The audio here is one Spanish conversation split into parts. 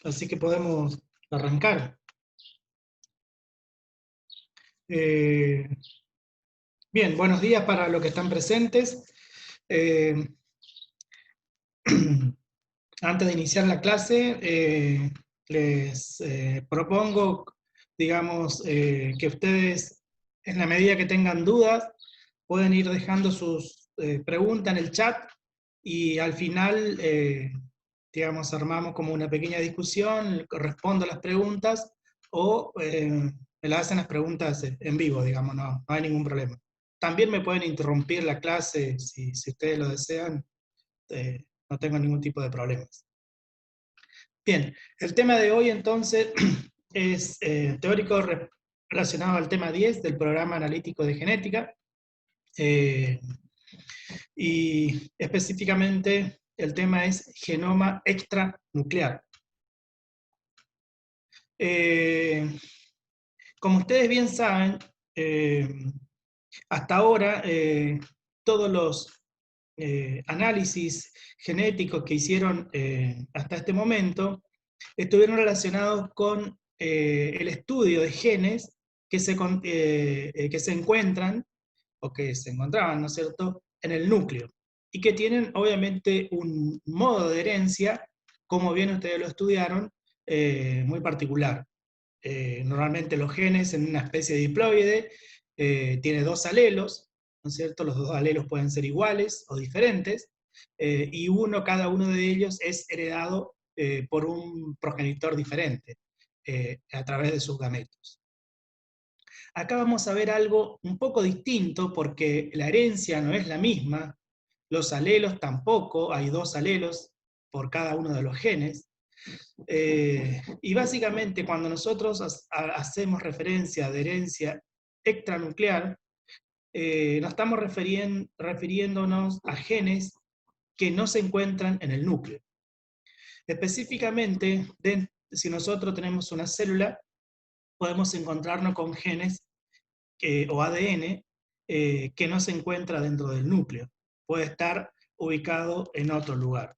Así que podemos arrancar. Eh, Bien, buenos días para los que están presentes. Eh, Antes de iniciar la clase, les propongo, digamos, que ustedes, en la medida que tengan dudas, pueden ir dejando sus preguntas en el chat y al final, digamos, armamos como una pequeña discusión, respondo las preguntas o me las hacen las preguntas en vivo, digamos, no hay ningún problema. También me pueden interrumpir la clase si ustedes lo desean, no tengo ningún tipo de problemas. Bien, el tema de hoy entonces es teórico relacionado al tema 10 del programa analítico de genética, y específicamente el tema es genoma extranuclear. Como ustedes bien saben, hasta ahora todos los análisis genéticos que hicieron hasta este momento estuvieron relacionados con el estudio de genes que se encuentran, o que se encontraban, ¿no es cierto?, en el núcleo, y que tienen obviamente un modo de herencia, como bien ustedes lo estudiaron, muy particular. Normalmente los genes en una especie de diploide tiene dos alelos, ¿no es cierto? Los dos alelos pueden ser iguales o diferentes, y cada uno de ellos es heredado por un progenitor diferente a través de sus gametos. Acá vamos a ver algo un poco distinto porque la herencia no es la misma, los alelos tampoco, hay dos alelos por cada uno de los genes. Y básicamente cuando nosotros hacemos referencia de herencia extranuclear, nos estamos refiriéndonos a genes que no se encuentran en el núcleo. Específicamente, si nosotros tenemos una célula, podemos encontrarnos con genes o ADN que no se encuentra dentro del núcleo. Puede estar ubicado en otro lugar.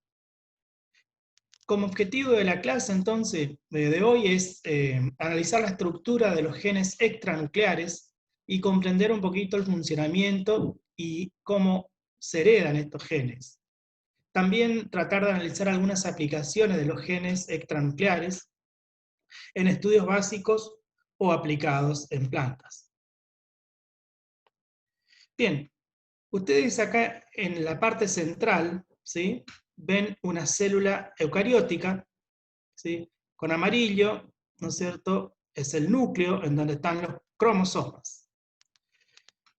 Como objetivo de la clase, entonces, de hoy es analizar la estructura de los genes extranucleares y comprender un poquito el funcionamiento y cómo se heredan estos genes. También tratar de analizar algunas aplicaciones de los genes extranucleares en estudios básicos o aplicados en plantas. Bien, ustedes acá en la parte central, ¿sí?, ven una célula eucariótica, ¿sí?, con amarillo, ¿no es cierto?, es el núcleo en donde están los cromosomas.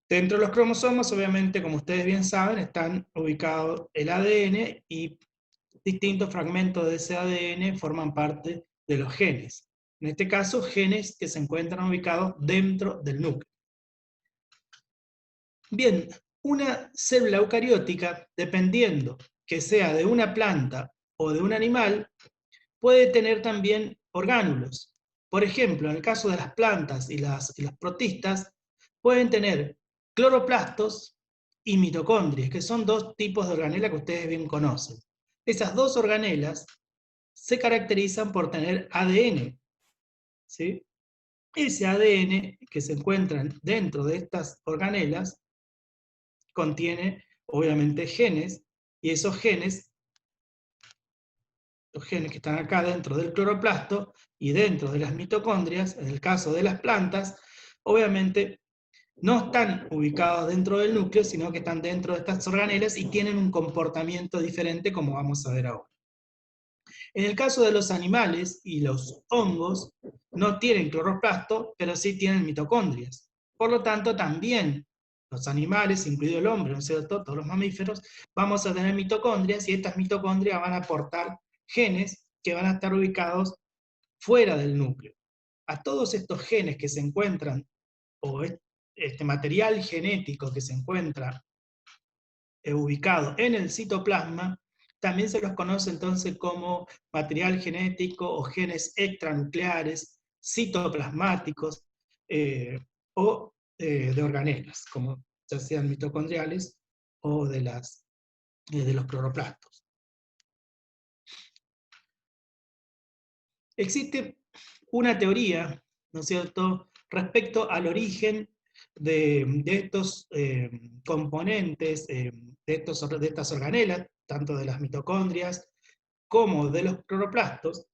Dentro de los cromosomas, obviamente, como ustedes bien saben, están ubicados el ADN y distintos fragmentos de ese ADN forman parte de los genes. En este caso, genes que se encuentran ubicados dentro del núcleo. Bien, una célula eucariótica, dependiendo que sea de una planta o de un animal, puede tener también orgánulos. Por ejemplo, en el caso de las plantas y las protistas, pueden tener cloroplastos y mitocondrias, que son dos tipos de organela que ustedes bien conocen. Esas dos organelas se caracterizan por tener ADN, ¿sí? Ese ADN que se encuentra dentro de estas organelas contiene, obviamente, genes, y esos genes, los genes que están acá dentro del cloroplasto y dentro de las mitocondrias, en el caso de las plantas, obviamente no están ubicados dentro del núcleo, sino que están dentro de estas organelas y tienen un comportamiento diferente, como vamos a ver ahora. En el caso de los animales y los hongos, no tienen cloroplasto, pero sí tienen mitocondrias. Por lo tanto, también los animales, incluido el hombre, ¿no es cierto?, todos los mamíferos, vamos a tener mitocondrias, y estas mitocondrias van a aportar genes que van a estar ubicados fuera del núcleo. A todos estos genes que se encuentran, o este material genético que se encuentra ubicado en el citoplasma, también se los conoce entonces como material genético o genes extranucleares, citoplasmáticos o de organelas, como ya sean mitocondriales o de los cloroplastos. Existe una teoría, ¿no es cierto?, respecto al origen de estos componentes, de estas organelas, tanto de las mitocondrias como de los cloroplastos,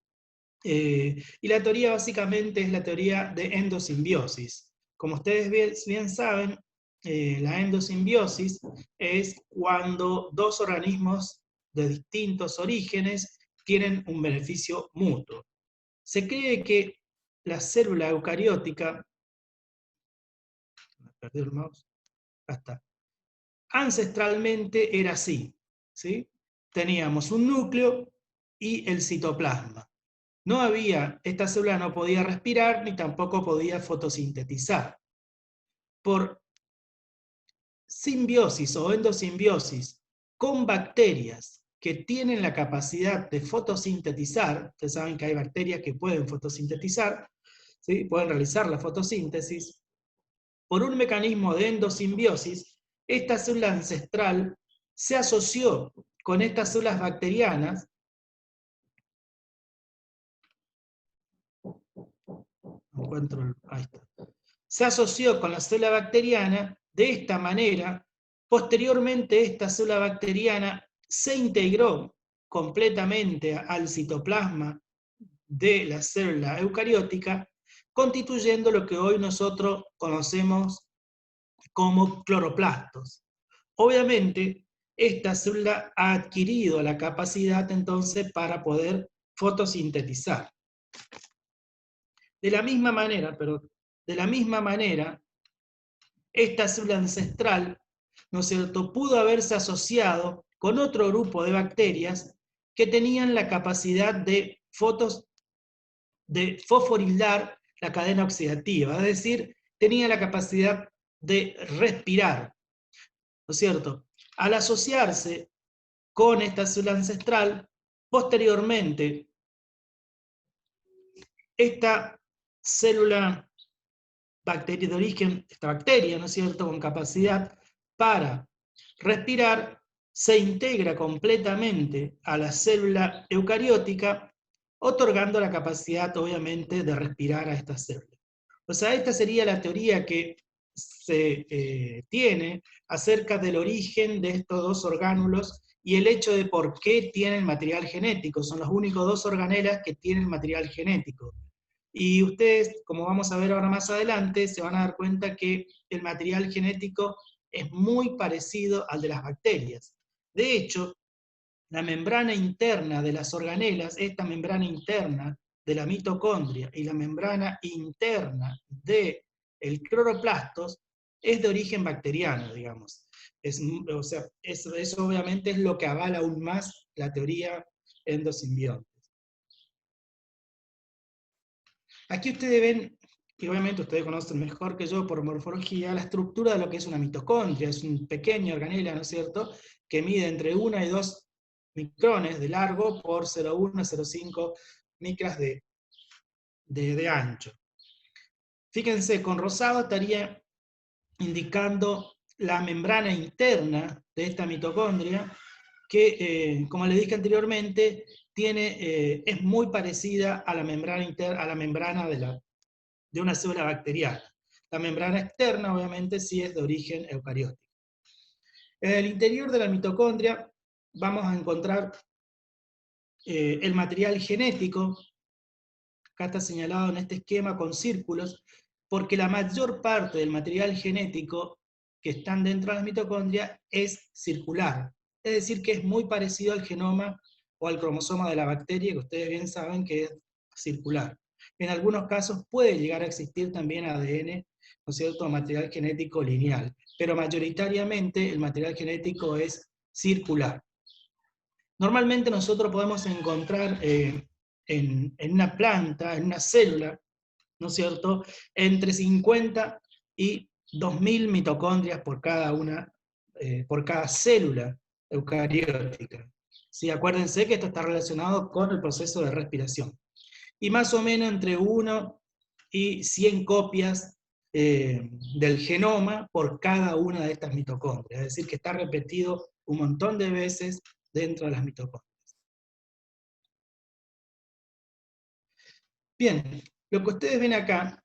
y la teoría básicamente es la teoría de endosimbiosis. Como ustedes bien saben, la endosimbiosis es cuando dos organismos de distintos orígenes tienen un beneficio mutuo. Se cree que la célula eucariótica, me perdí el mouse, acá está, ancestralmente era así, ¿sí? Teníamos un núcleo y el citoplasma. No había, esta célula no podía respirar ni tampoco podía fotosintetizar. Por simbiosis o endosimbiosis con bacterias que tienen la capacidad de fotosintetizar, ustedes saben que hay bacterias que pueden fotosintetizar, ¿sí?, pueden realizar la fotosíntesis, por un mecanismo de endosimbiosis, esta célula ancestral se asoció con estas células bacterianas, ahí está, se asoció con la célula bacteriana. De esta manera, posteriormente esta célula bacteriana se integró completamente al citoplasma de la célula eucariótica, constituyendo lo que hoy nosotros conocemos como cloroplastos. Obviamente, esta célula ha adquirido la capacidad entonces para poder fotosintetizar. De la misma manera, esta célula ancestral, ¿no es cierto?, pudo haberse asociado con otro grupo de bacterias que tenían la capacidad de fosforilar la cadena oxidativa, es decir, tenía la capacidad de respirar, ¿no es cierto? Al asociarse con esta célula ancestral, posteriormente, esta célula bacteria de origen, esta bacteria, ¿no es cierto?, con capacidad para respirar, se integra completamente a la célula eucariótica, otorgando la capacidad, obviamente, de respirar a esta célula. O sea, esta sería la teoría que se tiene acerca del origen de estos dos orgánulos y el hecho de por qué tienen material genético. Son los únicos dos organelas que tienen material genético. Y ustedes, como vamos a ver ahora más adelante, se van a dar cuenta que el material genético es muy parecido al de las bacterias. De hecho, la membrana interna de las organelas, esta membrana interna de la mitocondria y la membrana interna del cloroplastos, es de origen bacteriano, digamos. O sea, eso obviamente es lo que avala aún más la teoría endosimbionte. Aquí ustedes ven, y obviamente ustedes conocen mejor que yo por morfología, la estructura de lo que es una mitocondria. Es un pequeño organela, ¿no es cierto?, que mide entre 1 y 2 micrones de largo por 0,1 a 0,5 micras de ancho. Fíjense, con rosado estaría indicando la membrana interna de esta mitocondria, que, como les dije anteriormente, es muy parecida a la membrana de una célula bacteriana. La membrana externa, obviamente, sí es de origen eucariótico. En el interior de la mitocondria vamos a encontrar el material genético. Acá está señalado en este esquema con círculos, porque la mayor parte del material genético que están dentro de las mitocondrias es circular. Es decir, que es muy parecido al genoma o al cromosoma de la bacteria, que ustedes bien saben que es circular. En algunos casos puede llegar a existir también ADN, ¿no es cierto?, material genético lineal, pero mayoritariamente el material genético es circular. Normalmente nosotros podemos encontrar en una planta, en una célula, ¿no es cierto?, entre 50 y 2000 mitocondrias por cada célula eucariótica. ¿Sí? Acuérdense que esto está relacionado con el proceso de respiración. Y más o menos entre 1 y 100 copias del genoma por cada una de estas mitocondrias. Es decir, que está repetido un montón de veces dentro de las mitocondrias. Bien, lo que ustedes ven acá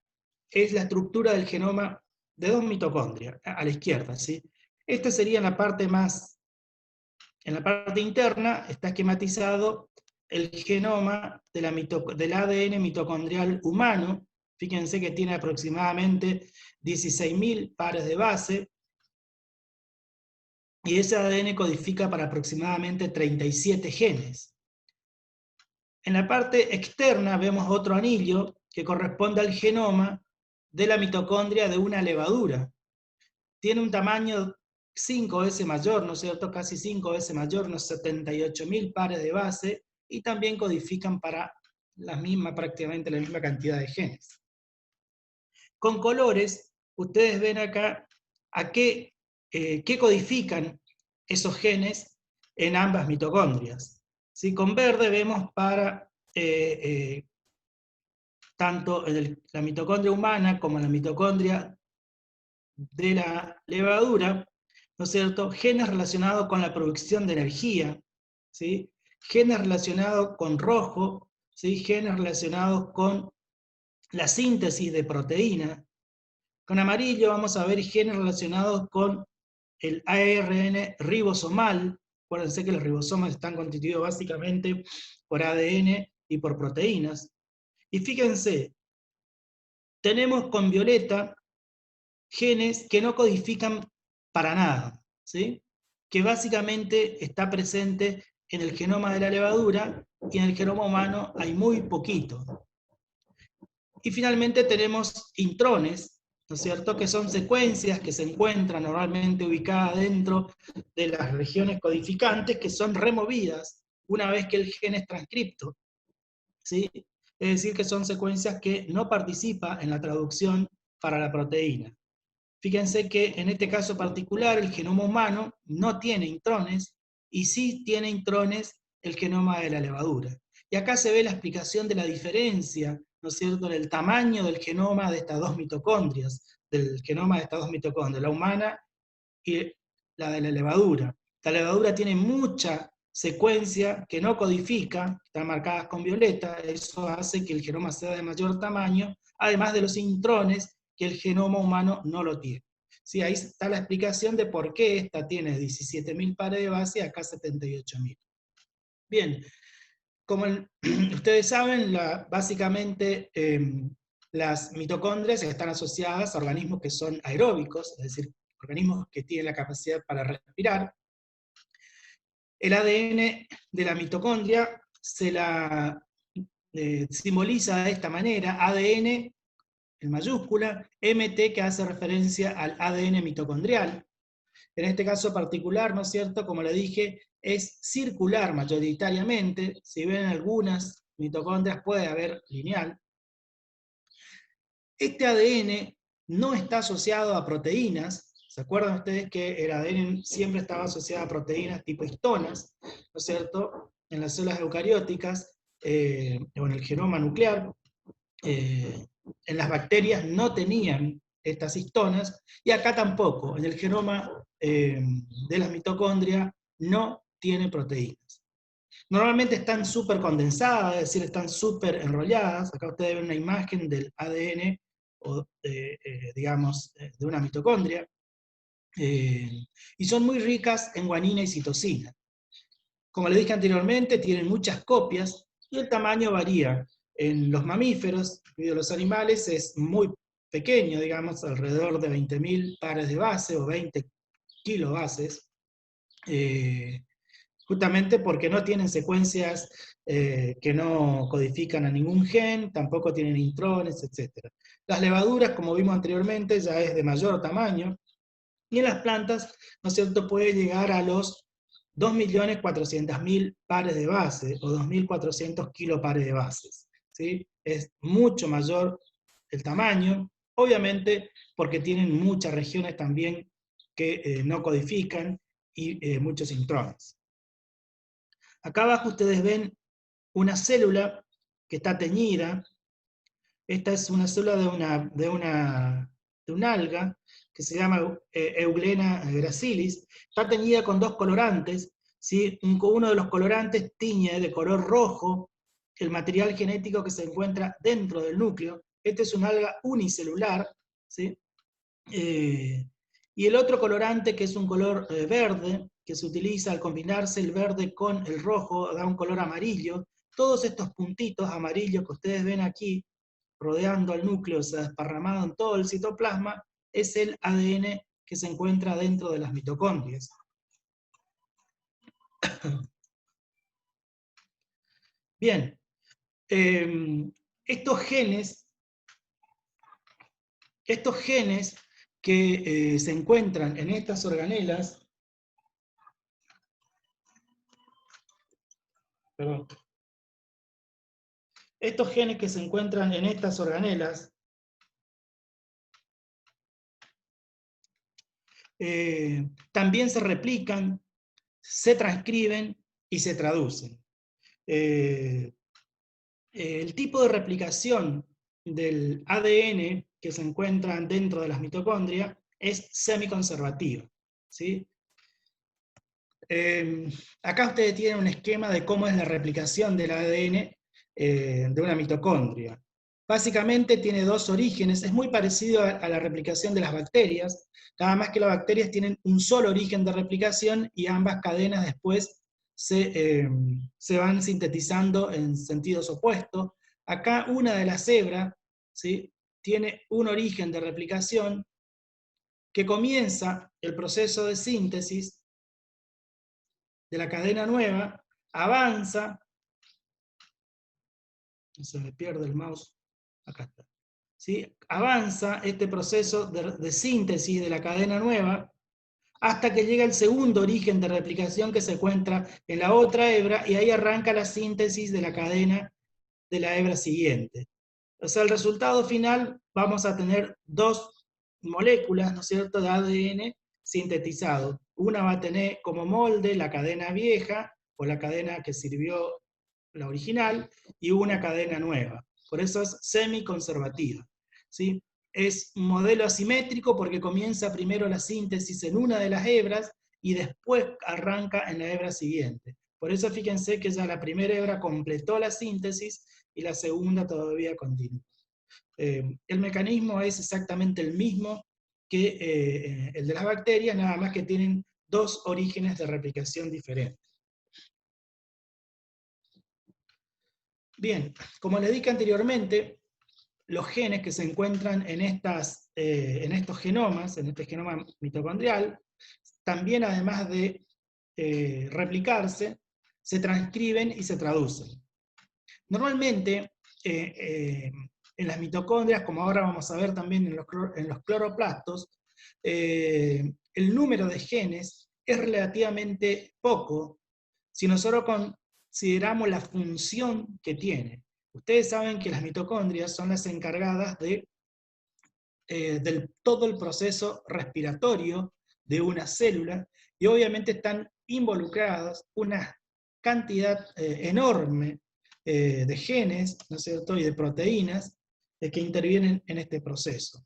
es la estructura del genoma de dos mitocondrias, a la izquierda, ¿sí? Esta sería en la parte interna, está esquematizado el genoma de del ADN mitocondrial humano. Fíjense que tiene aproximadamente 16.000 pares de base, y ese ADN codifica para aproximadamente 37 genes. En la parte externa vemos otro anillo que corresponde al genoma de la mitocondria de una levadura. Tiene un tamaño 5 veces mayor, ¿no es cierto? Casi 5 veces mayor, unos 78.000 pares de base, y también codifican para prácticamente la misma cantidad de genes. Con colores, ustedes ven acá a qué codifican esos genes en ambas mitocondrias. ¿Sí? Con verde vemos para tanto la mitocondria humana como la mitocondria de la levadura, ¿no es cierto?, genes relacionados con la producción de energía, ¿sí? Genes relacionados con rojo, ¿sí? Genes relacionados con la síntesis de proteína. Con amarillo vamos a ver genes relacionados con el ARN ribosomal. Acuérdense que los ribosomas están constituidos básicamente por ADN y por proteínas. Y fíjense, tenemos con violeta genes que no codifican para nada, ¿sí? Que básicamente está presente en el genoma de la levadura, y en el genoma humano hay muy poquito. Y finalmente tenemos intrones, ¿no es cierto?, que son secuencias que se encuentran normalmente ubicadas dentro de las regiones codificantes, que son removidas una vez que el gen es transcripto, ¿sí? Es decir, que son secuencias que no participan en la traducción para la proteína. Fíjense que en este caso particular el genoma humano no tiene intrones, y sí tiene intrones el genoma de la levadura. Y acá se ve la explicación de la diferencia, ¿no es cierto?, en el tamaño del genoma de estas dos mitocondrias, del genoma de estas dos mitocondrias, la humana y la de la levadura. La levadura tiene mucha secuencia que no codifica, están marcadas con violeta, eso hace que el genoma sea de mayor tamaño, además de los intrones que el genoma humano no lo tiene. Sí, ahí está la explicación de por qué esta tiene 17.000 pares de base y acá 78.000. Bien, como ustedes saben, básicamente las mitocondrias están asociadas a organismos que son aeróbicos, es decir, organismos que tienen la capacidad para respirar. El ADN de la mitocondria se la simboliza de esta manera: ADN en mayúscula, MT, que hace referencia al ADN mitocondrial. En este caso particular, ¿no es cierto?, como le dije, es circular mayoritariamente. Si ven algunas mitocondrias puede haber lineal. Este ADN no está asociado a proteínas. ¿Se acuerdan ustedes que el ADN siempre estaba asociado a proteínas tipo histonas, ¿no es cierto?, en las células eucarióticas, o en el genoma nuclear. En las bacterias no tenían estas histonas, y acá tampoco, en el genoma de las mitocondrias no tiene proteínas. Normalmente están súper condensadas, es decir, están súper enrolladas. Acá ustedes ven una imagen del ADN, digamos, de una mitocondria, y son muy ricas en guanina y citosina. Como les dije anteriormente, tienen muchas copias, y el tamaño varía. En los mamíferos, incluidos los animales, es muy pequeño, digamos, alrededor de 20.000 pares de base o 20 kilobases, justamente porque no tienen secuencias que no codifican a ningún gen, tampoco tienen intrones, etc. Las levaduras, como vimos anteriormente, ya es de mayor tamaño, y en las plantas, ¿no es cierto?, puede llegar a los 2.400.000 pares de base, o 2.400 kilopares de bases, ¿sí? Es mucho mayor el tamaño, obviamente porque tienen muchas regiones también que no codifican, y muchos intrones. Acá abajo ustedes ven una célula que está teñida. Esta es una célula de una alga que se llama Euglena gracilis. Está teñida con dos colorantes, ¿sí? Uno de los colorantes tiñe de color rojo el material genético que se encuentra dentro del núcleo. Este es un alga unicelular, ¿sí? Y el otro colorante, que es un color verde, que se utiliza al combinarse el verde con el rojo, da un color amarillo. Todos estos puntitos amarillos que ustedes ven aquí, rodeando al núcleo, o sea, desparramado en todo el citoplasma, es el ADN que se encuentra dentro de las mitocondrias. Bien, estos genes que se encuentran en estas organelas, perdón, estos genes que se encuentran en estas organelas también se replican, se transcriben y se traducen. El tipo de replicación del ADN que se encuentran dentro de las mitocondrias es semiconservativa, ¿sí? Acá ustedes tienen un esquema de cómo es la replicación del ADN de una mitocondria. Básicamente tiene dos orígenes, es muy parecido a la replicación de las bacterias, nada más que las bacterias tienen un solo origen de replicación y ambas cadenas después se van sintetizando en sentidos opuestos. Acá una de las hebras, ¿sí?, tiene un origen de replicación que comienza el proceso de síntesis de la cadena nueva, avanza, se me pierde el mouse, acá está, ¿sí? Avanza este proceso de síntesis de la cadena nueva hasta que llega el segundo origen de replicación que se encuentra en la otra hebra, y ahí arranca la síntesis de la cadena de la hebra siguiente. O sea, el resultado final, vamos a tener dos moléculas, ¿no es cierto?, de ADN sintetizado. Una va a tener como molde la cadena vieja, o la cadena que sirvió la original, y una cadena nueva. Por eso es semiconservativa, ¿sí? Es un modelo asimétrico porque comienza primero la síntesis en una de las hebras y después arranca en la hebra siguiente. Por eso fíjense que ya la primera hebra completó la síntesis y la segunda todavía continúa. El mecanismo es exactamente el mismo que el de las bacterias, nada más que tienen dos orígenes de replicación diferentes. Bien, como les dije anteriormente, los genes que se encuentran en estos genomas, en este genoma mitocondrial, también además de replicarse, se transcriben y se traducen. Normalmente, en las mitocondrias, como ahora vamos a ver también en los cloroplastos, el número de genes es relativamente poco si nosotros consideramos la función que tiene. Ustedes saben que las mitocondrias son las encargadas de todo el proceso respiratorio de una célula, y obviamente están involucradas una cantidad enorme de genes, ¿no es cierto?, y de proteínas que intervienen en este proceso.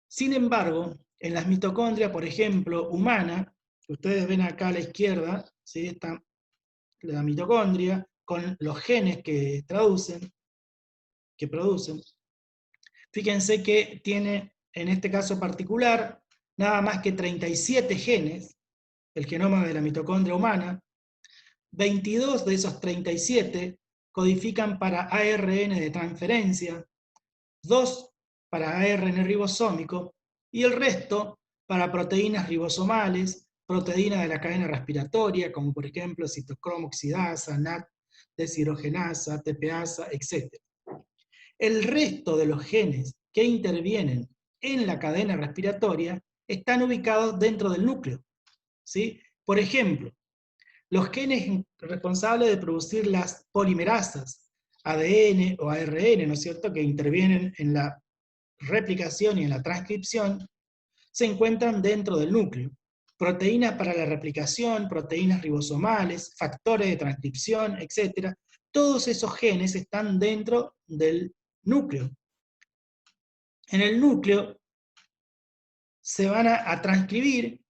Sin embargo, en las mitocondrias, por ejemplo, humana, que ustedes ven acá a la izquierda, ¿sí?, está la mitocondria con los genes que producen. Fíjense que tiene, en este caso particular, nada más que 37 genes, el genoma de la mitocondria humana. 22 de esos 37 codifican para ARN de transferencia, 2 para ARN ribosómico, y el resto para proteínas ribosomales, proteínas de la cadena respiratoria, como por ejemplo citocromo oxidasa, NAT, deshidrogenasa, TPasa, etc. El resto de los genes que intervienen en la cadena respiratoria están ubicados dentro del núcleo, ¿sí? Por ejemplo, los genes responsables de producir las polimerasas, ADN o ARN, ¿no es cierto?, que intervienen en la replicación y en la transcripción, se encuentran dentro del núcleo. Proteínas para la replicación, proteínas ribosomales, factores de transcripción, etc. Todos esos genes están dentro del núcleo. En el núcleo se van a transcribir,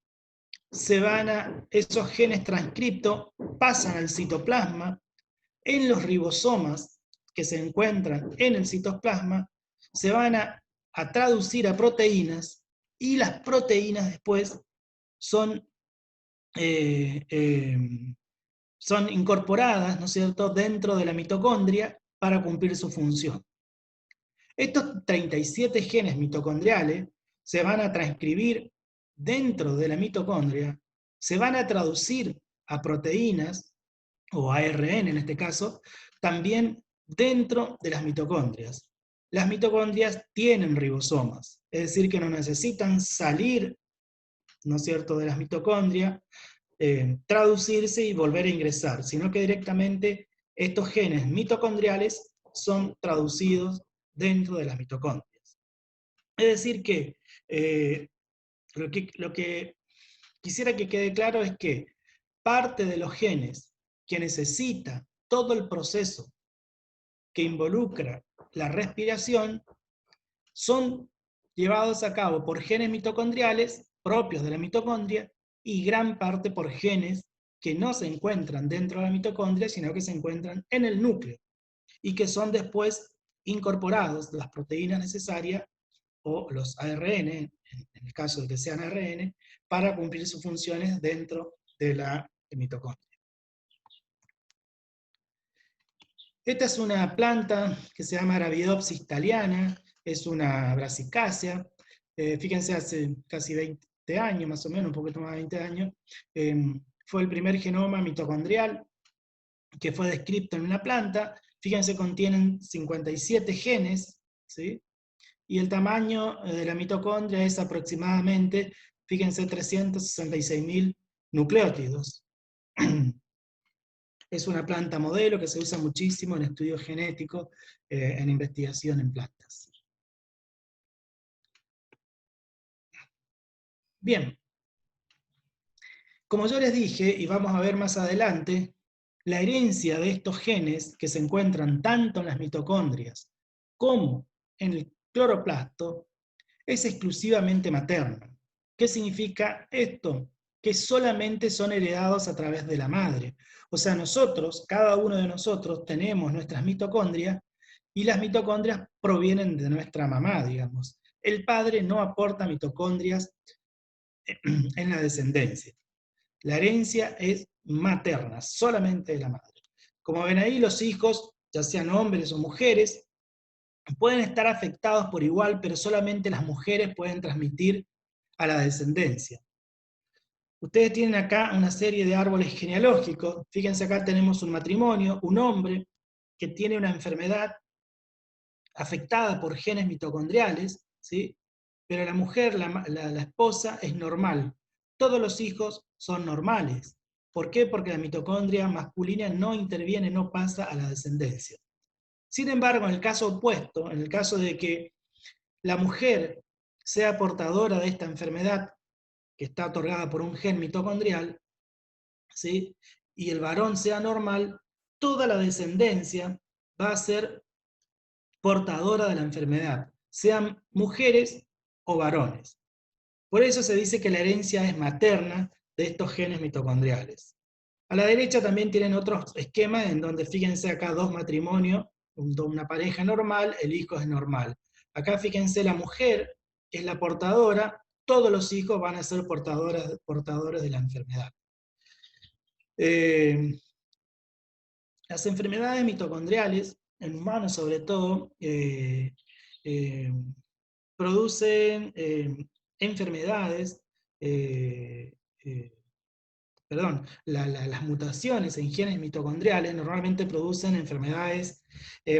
esos genes transcriptos pasan al citoplasma, en los ribosomas que se encuentran en el citoplasma, se van a traducir a proteínas, y las proteínas después son, son incorporadas, ¿no es cierto?, dentro de la mitocondria para cumplir su función. Estos 37 genes mitocondriales se van a transcribir dentro de la mitocondria, se van a traducir a proteínas, o ARN en este caso, también dentro de las mitocondrias. Las mitocondrias tienen ribosomas, es decir, que no necesitan salir, ¿no es cierto?, de las mitocondrias, traducirse y volver a ingresar, sino que directamente estos genes mitocondriales son traducidos dentro de las mitocondrias. Es decir que, lo que quisiera que quede claro es que parte de los genes que necesita todo el proceso que involucra la respiración son llevados a cabo por genes mitocondriales propios de la mitocondria, y gran parte por genes que no se encuentran dentro de la mitocondria, sino que se encuentran en el núcleo, y que son después incorporados las proteínas necesarias, o los ARN, en el caso de que sean ARN, para cumplir sus funciones dentro de la mitocondria. Esta es una planta que se llama Arabidopsis thaliana, es una brasicácea. Fíjense, hace casi 20 años, más o menos, un poquito más de 20 años, fue el primer genoma mitocondrial que fue descrito en una planta. Fíjense, contienen 57 genes, ¿sí? Y el tamaño de la mitocondria es aproximadamente, fíjense, 366.000 nucleótidos. Es una planta modelo que se usa muchísimo en estudios genéticos, en investigación en plantas. Bien, como yo les dije, y vamos a ver más adelante, la herencia de estos genes que se encuentran tanto en las mitocondrias como en el cloroplasto es exclusivamente materna. ¿Qué significa esto? Que solamente son heredados a través de la madre. O sea, nosotros, cada uno de nosotros, tenemos nuestras mitocondrias, y las mitocondrias provienen de nuestra mamá, digamos. El padre no aporta mitocondrias en la descendencia. La herencia es materna, solamente de la madre. Como ven ahí, los hijos, ya sean hombres o mujeres, pueden estar afectados por igual, pero solamente las mujeres pueden transmitir a la descendencia. Ustedes tienen acá una serie de árboles genealógicos. Fíjense, acá tenemos un matrimonio, un hombre que tiene una enfermedad afectada por genes mitocondriales, ¿sí? Pero la mujer, la esposa, es normal. Todos los hijos son normales. ¿Por qué? Porque la mitocondria masculina no interviene, no pasa a la descendencia. Sin embargo, en el caso opuesto, en el caso de que la mujer sea portadora de esta enfermedad que está otorgada por un gen mitocondrial, ¿sí?, y el varón sea normal, toda la descendencia va a ser portadora de la enfermedad, sean mujeres o varones. Por eso se dice que la herencia es materna de estos genes mitocondriales. A la derecha también tienen otros esquemas en donde, fíjense acá, dos matrimonios, una pareja normal, el hijo es normal. Acá fíjense, la mujer es la portadora, todos los hijos van a ser portadores de la enfermedad. Las enfermedades mitocondriales, en humanos sobre todo, producen enfermedades, las mutaciones en genes mitocondriales normalmente producen enfermedades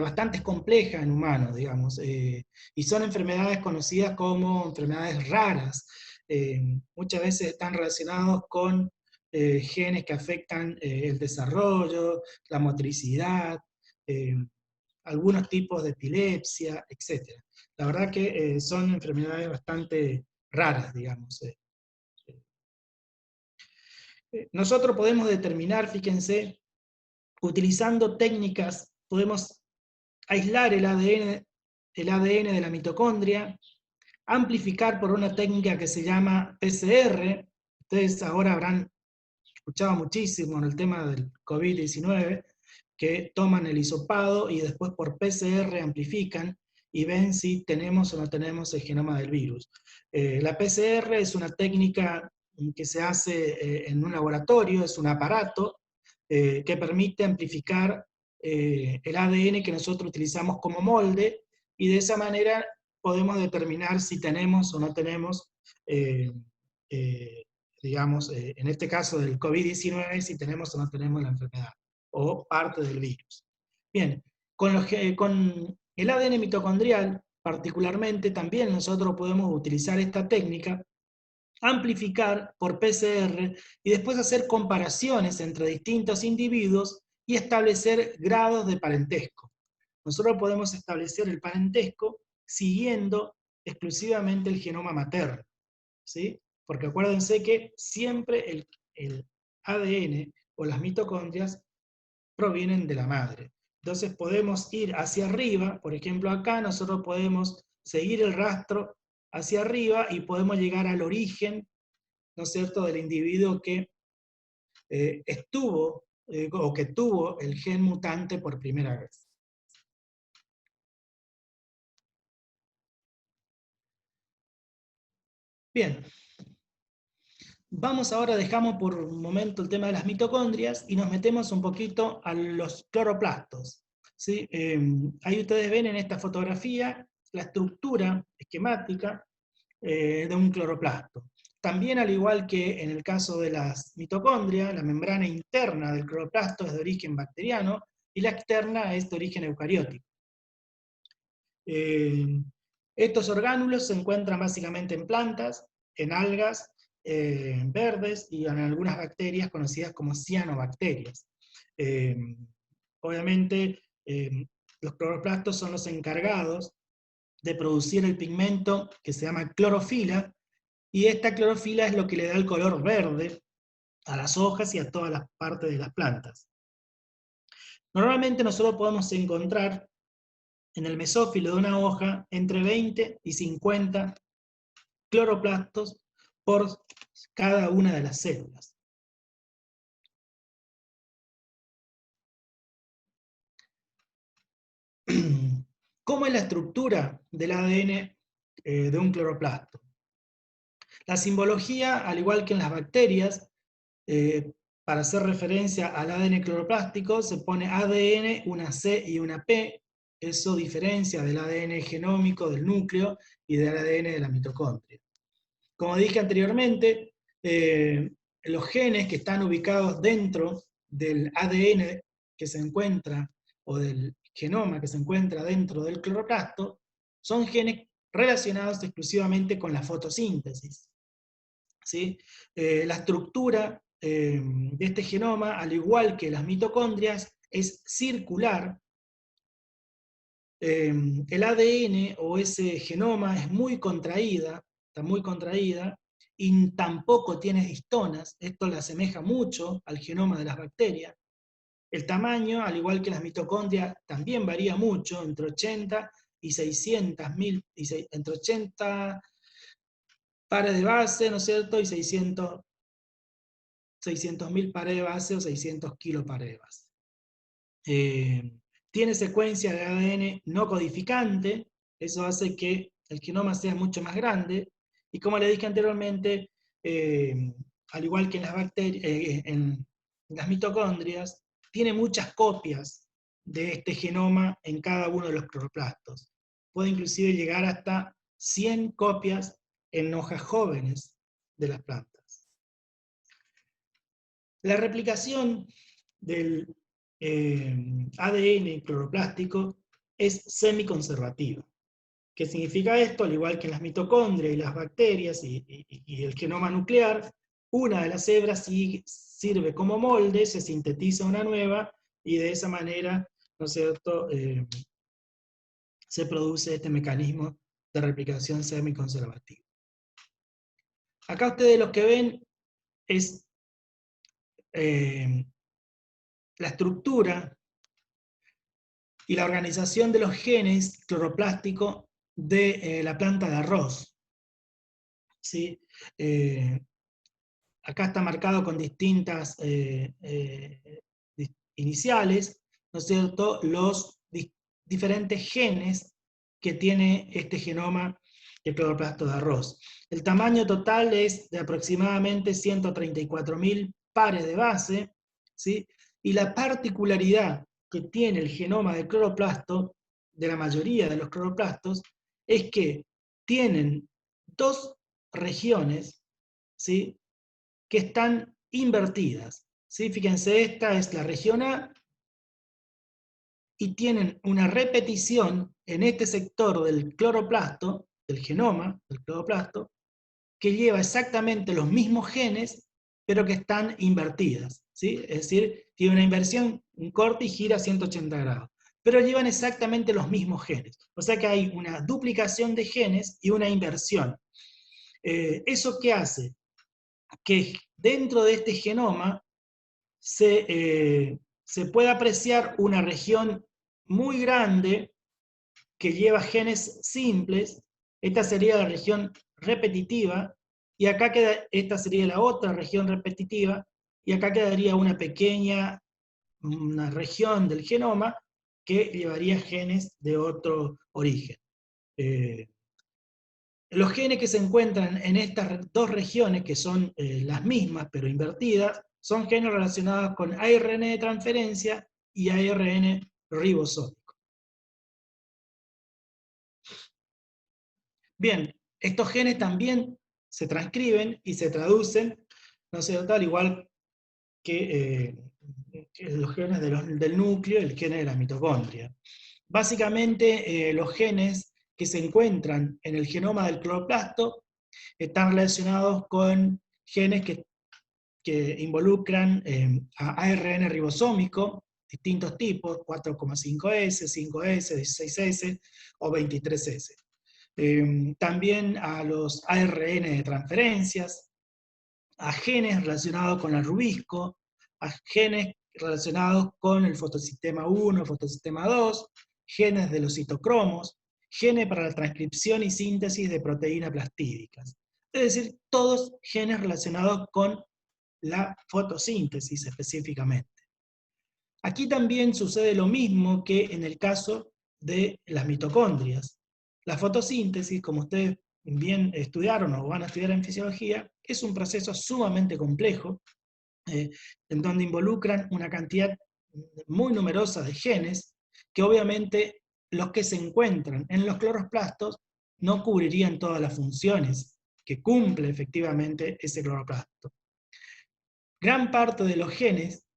bastante complejas en humanos, digamos, y son enfermedades conocidas como enfermedades raras. Muchas veces están relacionados con genes que afectan el desarrollo, la motricidad, algunos tipos de epilepsia, etc. La verdad que son enfermedades bastante raras, digamos. Nosotros podemos determinar, fíjense, utilizando técnicas, podemos aislar el ADN de la mitocondria, amplificar por una técnica que se llama PCR. Ustedes ahora habrán escuchado muchísimo en el tema del COVID-19, que toman el hisopado y después por PCR amplifican y ven si tenemos o no tenemos el genoma del virus. La PCR es una técnica que se hace en un laboratorio, es un aparato que permite amplificar el ADN que nosotros utilizamos como molde, y de esa manera podemos determinar si tenemos o no tenemos, eh, eh, digamos, en este caso del COVID-19, si tenemos o no tenemos la enfermedad, o parte del virus. Bien, con el ADN mitocondrial, particularmente, también nosotros podemos utilizar esta técnica, amplificar por PCR y después hacer comparaciones entre distintos individuos y establecer grados de parentesco. Nosotros podemos establecer el parentesco siguiendo exclusivamente el genoma materno, ¿sí? Porque acuérdense que siempre el ADN o las mitocondrias provienen de la madre. Entonces podemos ir hacia arriba, por ejemplo acá nosotros podemos seguir el rastro hacia arriba y podemos llegar al origen, ¿no es cierto?, del individuo que estuvo o que tuvo el gen mutante por primera vez. Bien, vamos ahora, dejamos por un momento el tema de las mitocondrias y nos metemos un poquito a los cloroplastos, ¿sí? Ahí ustedes ven en esta fotografía la estructura esquemática de un cloroplasto. También, al igual que en el caso de las mitocondrias, la membrana interna del cloroplasto es de origen bacteriano y la externa es de origen eucariótico. Estos orgánulos se encuentran básicamente en plantas, en algas verdes y en algunas bacterias conocidas como cianobacterias. Eh, Obviamente, los cloroplastos son los encargados de producir el pigmento que se llama clorofila, y esta clorofila es lo que le da el color verde a las hojas y a todas las partes de las plantas. Normalmente nosotros podemos encontrar en el mesófilo de una hoja entre 20 y 50 cloroplastos por cada una de las células. ¿Cómo es la estructura del ADN de un cloroplasto? La simbología, al igual que en las bacterias, para hacer referencia al ADN cloroplástico, se pone ADN, una C y una P. Eso diferencia del ADN genómico del núcleo y del ADN de la mitocondria. Como dije anteriormente, los genes que están ubicados dentro del ADN que se encuentra, o del genoma que se encuentra dentro del cloroplasto, son genes relacionados exclusivamente con la fotosíntesis, ¿sí? La estructura de este genoma, al igual que las mitocondrias, es circular. El ADN o ese genoma es muy contraída, está muy contraída, y tampoco tiene histonas. Esto le asemeja mucho al genoma de las bacterias. El tamaño, al igual que las mitocondrias, también varía mucho, entre 80 y 600.000, entre 80 pares de base, ¿no es cierto?, y 600.000 pares de base o 600 kilopares de base. Tiene secuencia de ADN no codificante, eso hace que el genoma sea mucho más grande, y como le dije anteriormente, al igual que en las bacterias, en las mitocondrias, tiene muchas copias de este genoma en cada uno de los cloroplastos. Puede inclusive llegar hasta 100 copias en hojas jóvenes de las plantas. La replicación del ADN cloroplástico es semiconservativa. ¿Qué significa esto? Al igual que en las mitocondrias y las bacterias y el genoma nuclear, una de las hebras sirve como molde, se sintetiza una nueva, y de esa manera, ¿no es cierto?, se produce este mecanismo de replicación semiconservativa. Acá ustedes lo que ven es la estructura y la organización de los genes cloroplásticos de la planta de arroz, ¿sí? Acá está marcado con distintas iniciales, ¿no es cierto?, los diferentes genes que tiene este genoma de cloroplasto de arroz. El tamaño total es de aproximadamente 134.000 pares de base, ¿sí? Y la particularidad que tiene el genoma de cloroplasto, de la mayoría de los cloroplastos, es que tienen dos regiones, ¿sí?, que están invertidas, ¿sí? Fíjense, esta es la región A, y tienen una repetición en este sector del cloroplasto, del genoma del cloroplasto, que lleva exactamente los mismos genes, pero que están invertidas, ¿sí? Es decir, tiene una inversión, un corte y gira a 180 grados, pero llevan exactamente los mismos genes. O sea que hay una duplicación de genes y una inversión. ¿Eso qué hace? Que dentro de este genoma se puede apreciar una región muy grande que lleva genes simples. Esta sería la región repetitiva, y acá queda, esta sería la otra región repetitiva, y acá quedaría una pequeña región del genoma que llevaría genes de otro origen. Los genes que se encuentran en estas dos regiones, que son las mismas pero invertidas, son genes relacionados con ARN de transferencia y ARN ribosómico. Bien, estos genes también se transcriben y se traducen, ¿no es cierto?, al igual que los genes del núcleo, el gen de la mitocondria. Básicamente, los genes que se encuentran en el genoma del cloroplasto están relacionados con genes que involucran a ARN ribosómico, distintos tipos, 4,5S, 5S, 16S o 23S. También a los ARN de transferencias, a genes relacionados con el rubisco, a genes relacionados con el fotosistema 1, fotosistema 2, genes de los citocromos, genes para la transcripción y síntesis de proteínas plastídicas. Es decir, todos genes relacionados con la fotosíntesis específicamente. Aquí también sucede lo mismo que en el caso de las mitocondrias. La fotosíntesis, como ustedes bien estudiaron o van a estudiar en fisiología, es un proceso sumamente complejo, en donde involucran una cantidad muy numerosa de genes, que obviamente los que se encuentran en los cloroplastos no cubrirían todas las funciones que cumple efectivamente ese cloroplasto. Gran parte de los genes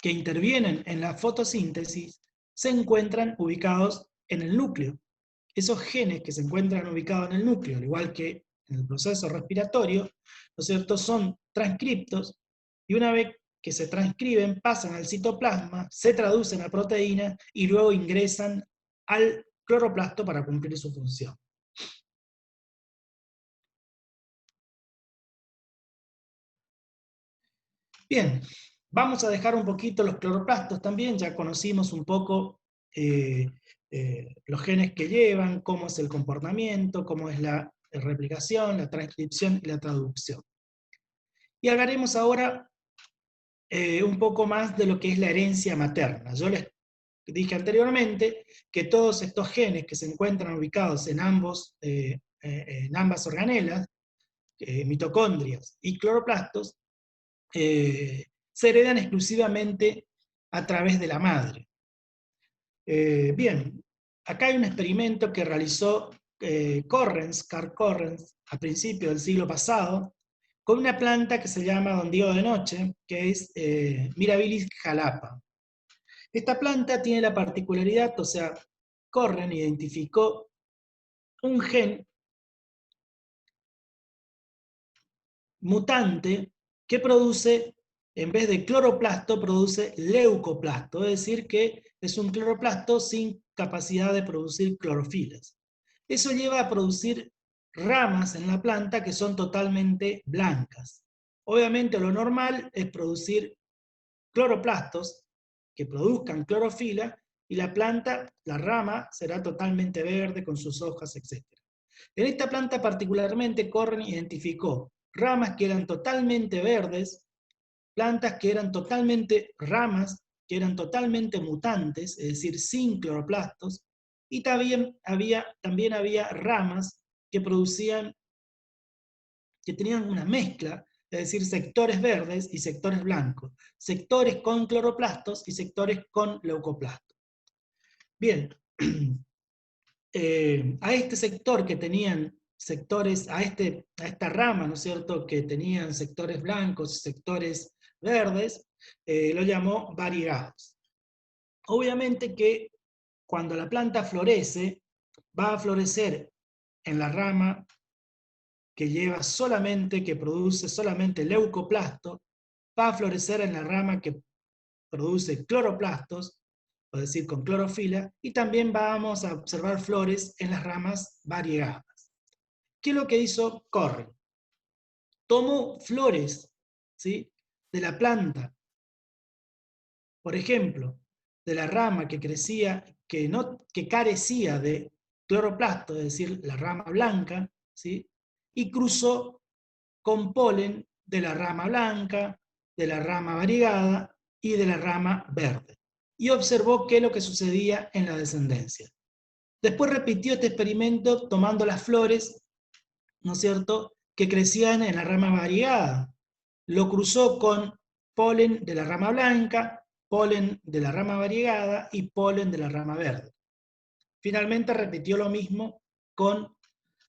que intervienen en la fotosíntesis se encuentran ubicados en el núcleo. Esos genes que se encuentran ubicados en el núcleo, al igual que en el proceso respiratorio, ¿no es cierto?, son transcriptos, y una vez que se transcriben pasan al citoplasma, se traducen a proteínas y luego ingresan al cloroplasto para cumplir su función. Bien, vamos a dejar un poquito los cloroplastos también, ya conocimos un poco los genes que llevan, cómo es el comportamiento, cómo es la replicación, la transcripción y la traducción. Y hablaremos ahora un poco más de lo que es la herencia materna. Yo les dije anteriormente que todos estos genes que se encuentran ubicados en ambas organelas, mitocondrias y cloroplastos, se heredan exclusivamente a través de la madre. Bien, acá hay un experimento que realizó Carl Correns, a principios del siglo pasado, con una planta que se llama Don Diego de Noche, que es Mirabilis jalapa. Esta planta tiene la particularidad, o sea, Corren identificó un gen mutante que produce, en vez de cloroplasto, produce leucoplasto, es decir, que es un cloroplasto sin capacidad de producir clorofilas. Eso lleva a producir ramas en la planta que son totalmente blancas. Obviamente lo normal es producir cloroplastos que produzcan clorofila, y la planta, la rama, será totalmente verde con sus hojas, etc. En esta planta particularmente, Corren identificó ramas que eran totalmente verdes, plantas que eran totalmente ramas que eran totalmente mutantes, es decir, sin cloroplastos, y también había ramas que que tenían una mezcla, es decir, sectores verdes y sectores blancos, sectores con cloroplastos y sectores con leucoplastos. Bien, a este sector que tenían sectores, a esta rama, ¿no es cierto?, que tenían sectores blancos y sectores verdes, lo llamó variegados. Obviamente que cuando la planta florece, va a florecer en la rama que produce solamente leucoplasto, va a florecer en la rama que produce cloroplastos, es decir, con clorofila, y también vamos a observar flores en las ramas variegadas. ¿Qué es lo que hizo Corre? Tomó flores, ¿sí?, de la planta, por ejemplo, de la rama que crecía, que carecía de cloroplasto, es decir, la rama blanca, ¿sí?, y cruzó con polen de la rama blanca, de la rama variegada y de la rama verde. Y observó qué es lo que sucedía en la descendencia. Después repitió este experimento tomando las flores, ¿no es cierto?, que crecían en la rama variegada. Lo cruzó con polen de la rama blanca, polen de la rama variegada y polen de la rama verde. Finalmente repitió lo mismo con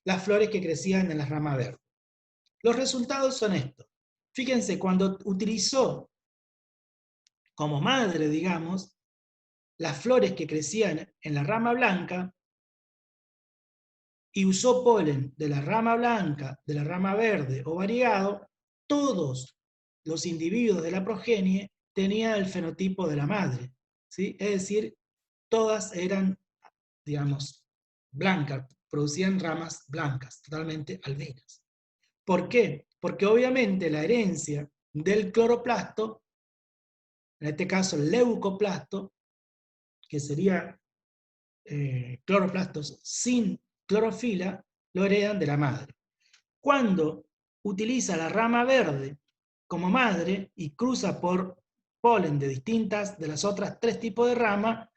las flores que crecían en la rama verde. Los resultados son estos. Fíjense, cuando utilizó como madre, digamos, las flores que crecían en la rama blanca y usó polen de la rama blanca, de la rama verde o variegado, todos los individuos de la progenie tenían el fenotipo de la madre, ¿sí? Es decir, todas eran, digamos, blancas, producían ramas blancas, totalmente albinas. ¿Por qué? Porque obviamente la herencia del cloroplasto, en este caso el leucoplasto, que sería cloroplastos sin clorofila, lo heredan de la madre. Cuando utiliza la rama verde como madre y cruza por polen de las otras 3 tipos de ramas,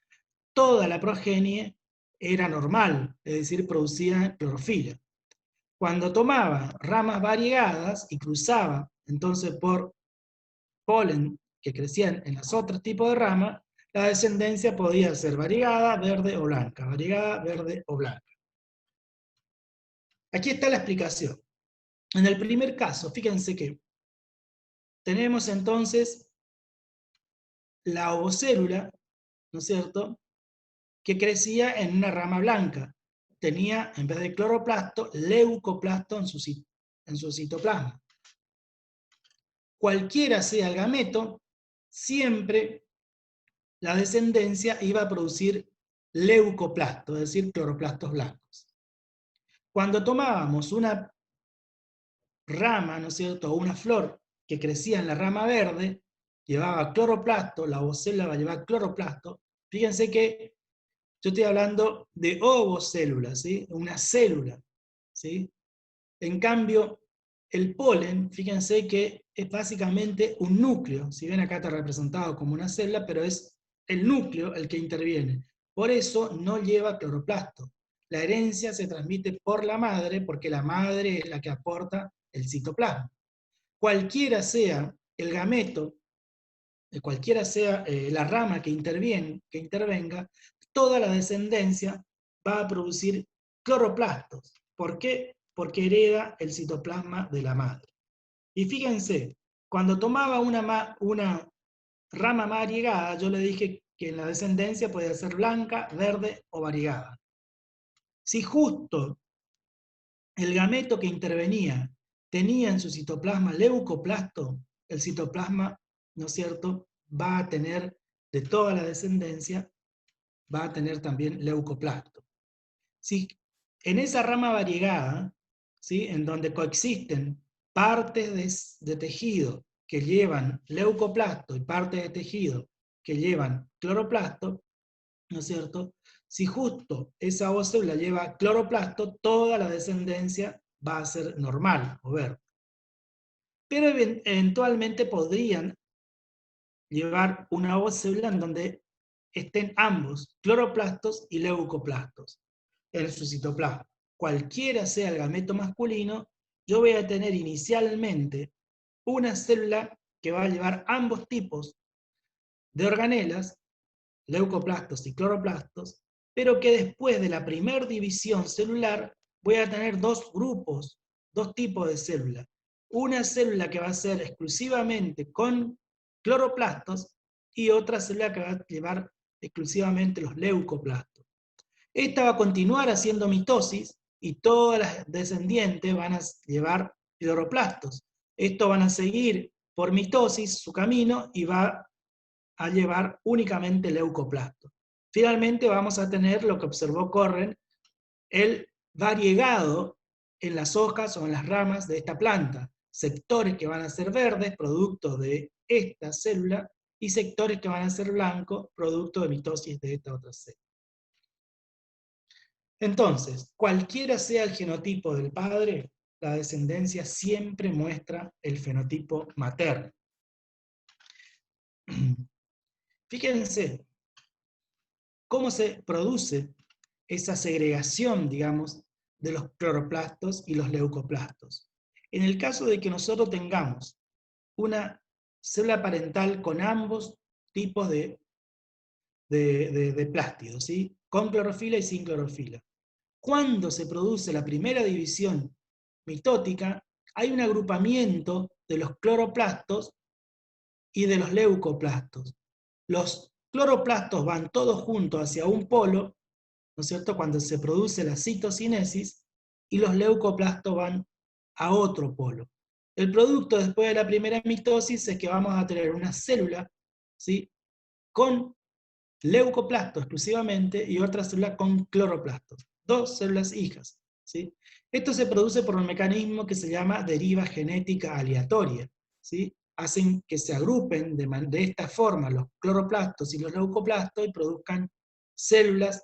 toda la progenie era normal, es decir, producía clorofila. Cuando tomaba ramas variegadas y cruzaba entonces por polen que crecían en los otros tipos de ramas, la descendencia podía ser variegada, verde o blanca, variegada, verde o blanca. Aquí está la explicación. En el primer caso, fíjense que tenemos entonces la ovocélula, ¿no es cierto?, que crecía en una rama blanca. Tenía, en vez de cloroplasto, leucoplasto en su citoplasma. Cualquiera sea el gameto, siempre la descendencia iba a producir leucoplasto, es decir, cloroplastos blancos. Cuando tomábamos una rama, ¿no es cierto?, o una flor que crecía en la rama verde, llevaba cloroplasto, la ovocélula llevaba cloroplasto, fíjense que yo estoy hablando de ovocélula, ¿sí?, una célula, ¿sí? En cambio, el polen, fíjense que es básicamente un núcleo, si bien acá está representado como una célula, pero es el núcleo el que interviene. Por eso no lleva cloroplasto. La herencia se transmite por la madre, porque la madre es la que aporta el citoplasma. Cualquiera sea el gameto, cualquiera sea la rama que intervenga, toda la descendencia va a producir cloroplastos. ¿Por qué? Porque hereda el citoplasma de la madre. Y fíjense, cuando tomaba una rama variegada, yo le dije que en la descendencia podía ser blanca, verde o variegada. Si justo el gameto que intervenía tenía en su citoplasma leucoplasto, el citoplasma, ¿no es cierto?, va a tener, de toda la descendencia, va a tener también leucoplasto. Si en esa rama variegada, ¿sí?, en donde coexisten partes de tejido que llevan leucoplasto y partes de tejido que llevan cloroplasto, ¿no es cierto?, si justo esa ovocélula lleva cloroplasto, toda la descendencia va a ser normal o verde. Pero eventualmente podrían llevar una ovo celular en donde estén ambos, cloroplastos y leucoplastos, en su citoplasma. Cualquiera sea el gameto masculino, yo voy a tener inicialmente una célula que va a llevar ambos tipos de organelas, leucoplastos y cloroplastos, pero que después de la primera división celular voy a tener dos grupos, dos tipos de células. Una célula que va a ser exclusivamente con cloroplastos y otra célula que va a llevar exclusivamente los leucoplastos. Esta va a continuar haciendo mitosis y todas las descendientes van a llevar cloroplastos. Estos van a seguir por mitosis su camino y va a llevar únicamente leucoplastos. Finalmente vamos a tener lo que observó Corren, el variegado en las hojas o en las ramas de esta planta. Sectores que van a ser verdes, producto de esta célula, y sectores que van a ser blancos, producto de mitosis de esta otra célula. Entonces, cualquiera sea el genotipo del padre, la descendencia siempre muestra el fenotipo materno. Fíjense cómo se produce esa segregación, digamos, de los cloroplastos y los leucoplastos. En el caso de que nosotros tengamos una célula parental con ambos tipos de plástidos, ¿sí? Con clorofila y sin clorofila. Cuando se produce la primera división mitótica, hay un agrupamiento de los cloroplastos y de los leucoplastos. Los cloroplastos van todos juntos hacia un polo, ¿no es cierto?, cuando se produce la citocinesis, y los leucoplastos van a otro polo. El producto después de la primera mitosis es que vamos a tener una célula, ¿sí?, con leucoplastos exclusivamente y otra célula con cloroplastos. Dos células hijas, ¿sí? Esto se produce por un mecanismo que se llama deriva genética aleatoria, ¿sí? Hacen que se agrupen de esta forma los cloroplastos y los leucoplastos y produzcan células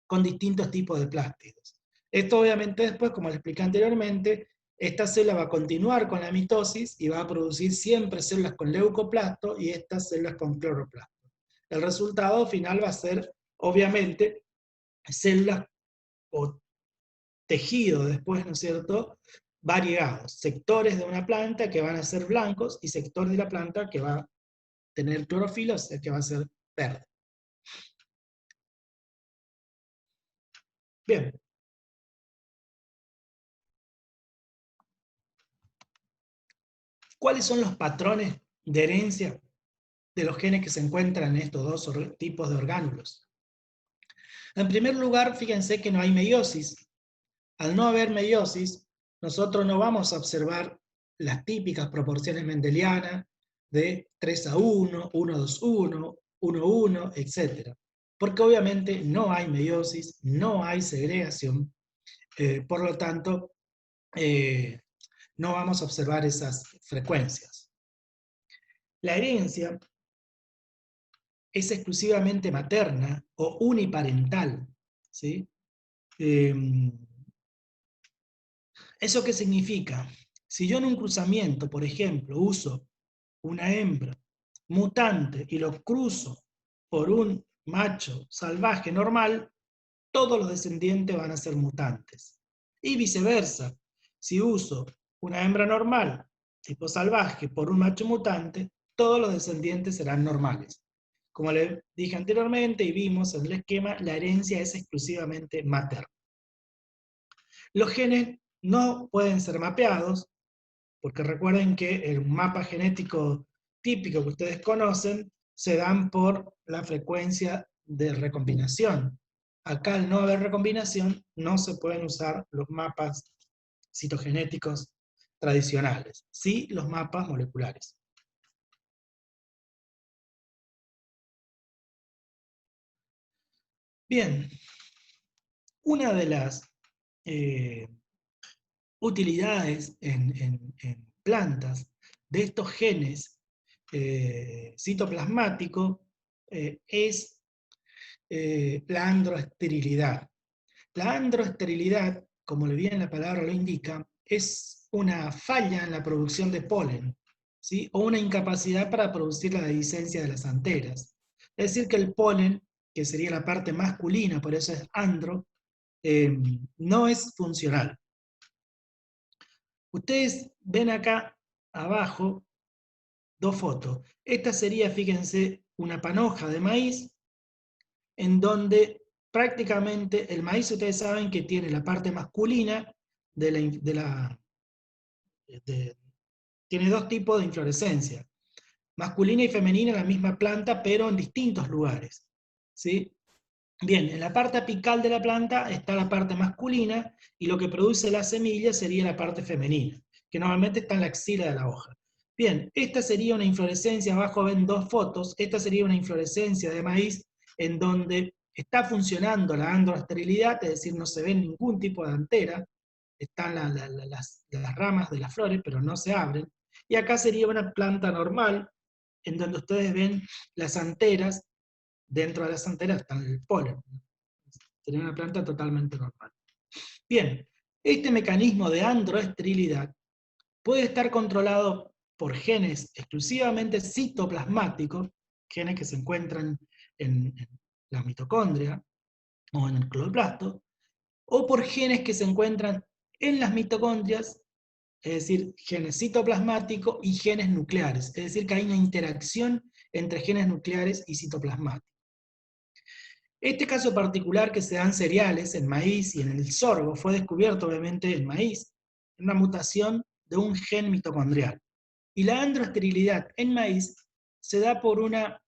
con distintos tipos de plásticos. Esto obviamente después, como les expliqué anteriormente, esta célula va a continuar con la mitosis y va a producir siempre células con leucoplasto y estas células con cloroplasto. El resultado final va a ser, obviamente, células o tejido después, ¿no es cierto?, variegados, sectores de una planta que van a ser blancos y sectores de la planta que va a tener clorofila, o sea que va a ser verde. Bien. ¿Cuáles son los patrones de herencia de los genes que se encuentran en estos dos tipos de orgánulos? En primer lugar, fíjense que no hay meiosis. Al no haber meiosis, nosotros no vamos a observar las típicas proporciones mendelianas de 3:1, 1:2:1, 1:1, etc. Porque obviamente no hay meiosis, no hay segregación, por lo tanto, no vamos a observar esas frecuencias. La herencia es exclusivamente materna o uniparental, ¿sí? ¿Eso qué significa? Si yo en un cruzamiento, por ejemplo, uso una hembra mutante y lo cruzo por un macho salvaje normal, todos los descendientes van a ser mutantes. Y viceversa, si uso una hembra normal, tipo salvaje, por un macho mutante, todos los descendientes serán normales. Como les dije anteriormente y vimos en el esquema, la herencia es exclusivamente materna. Los genes no pueden ser mapeados, porque recuerden que el mapa genético típico que ustedes conocen se dan por la frecuencia de recombinación. Acá, al no haber recombinación, no se pueden usar los mapas citogenéticos tradicionales, sí los mapas moleculares. Bien, una de las utilidades en plantas de estos genes citoplasmáticos es la androesterilidad. La androesterilidad, como bien la palabra lo indica, es una falla en la producción de polen. ¿sí? O una incapacidad para producir la dehiscencia de las anteras. Es decir, que el polen, que sería la parte masculina, por eso es andro, no es funcional. Ustedes ven acá abajo dos fotos. Esta sería, fíjense, una panoja de maíz, en donde prácticamente el maíz, ustedes saben que tiene la parte masculina de tiene dos tipos de inflorescencia, masculina y femenina en la misma planta, pero en distintos lugares, ¿sí? Bien, en la parte apical de la planta está la parte masculina, y lo que produce la semilla sería la parte femenina, que normalmente está en la axila de la hoja. Bien, esta sería una inflorescencia, abajo ven dos fotos, esta sería una inflorescencia de maíz en donde está funcionando la androesterilidad, es decir, no se ve ningún tipo de antera, están las ramas de las flores, pero no se abren. Y acá sería una planta normal, en donde ustedes ven las anteras, dentro de las anteras está el polen. Sería una planta totalmente normal. Bien, este mecanismo de androesterilidad puede estar controlado por genes exclusivamente citoplasmáticos, genes que se encuentran en la mitocondria o en el cloroplasto, o por genes que se encuentran en las mitocondrias, es decir, genes citoplasmáticos y genes nucleares, es decir, que hay una interacción entre genes nucleares y citoplasmáticos. Este caso particular que se dan cereales en maíz y en el sorgo fue descubierto obviamente en maíz, en una mutación de un gen mitocondrial. Y la androesterilidad en maíz se da por una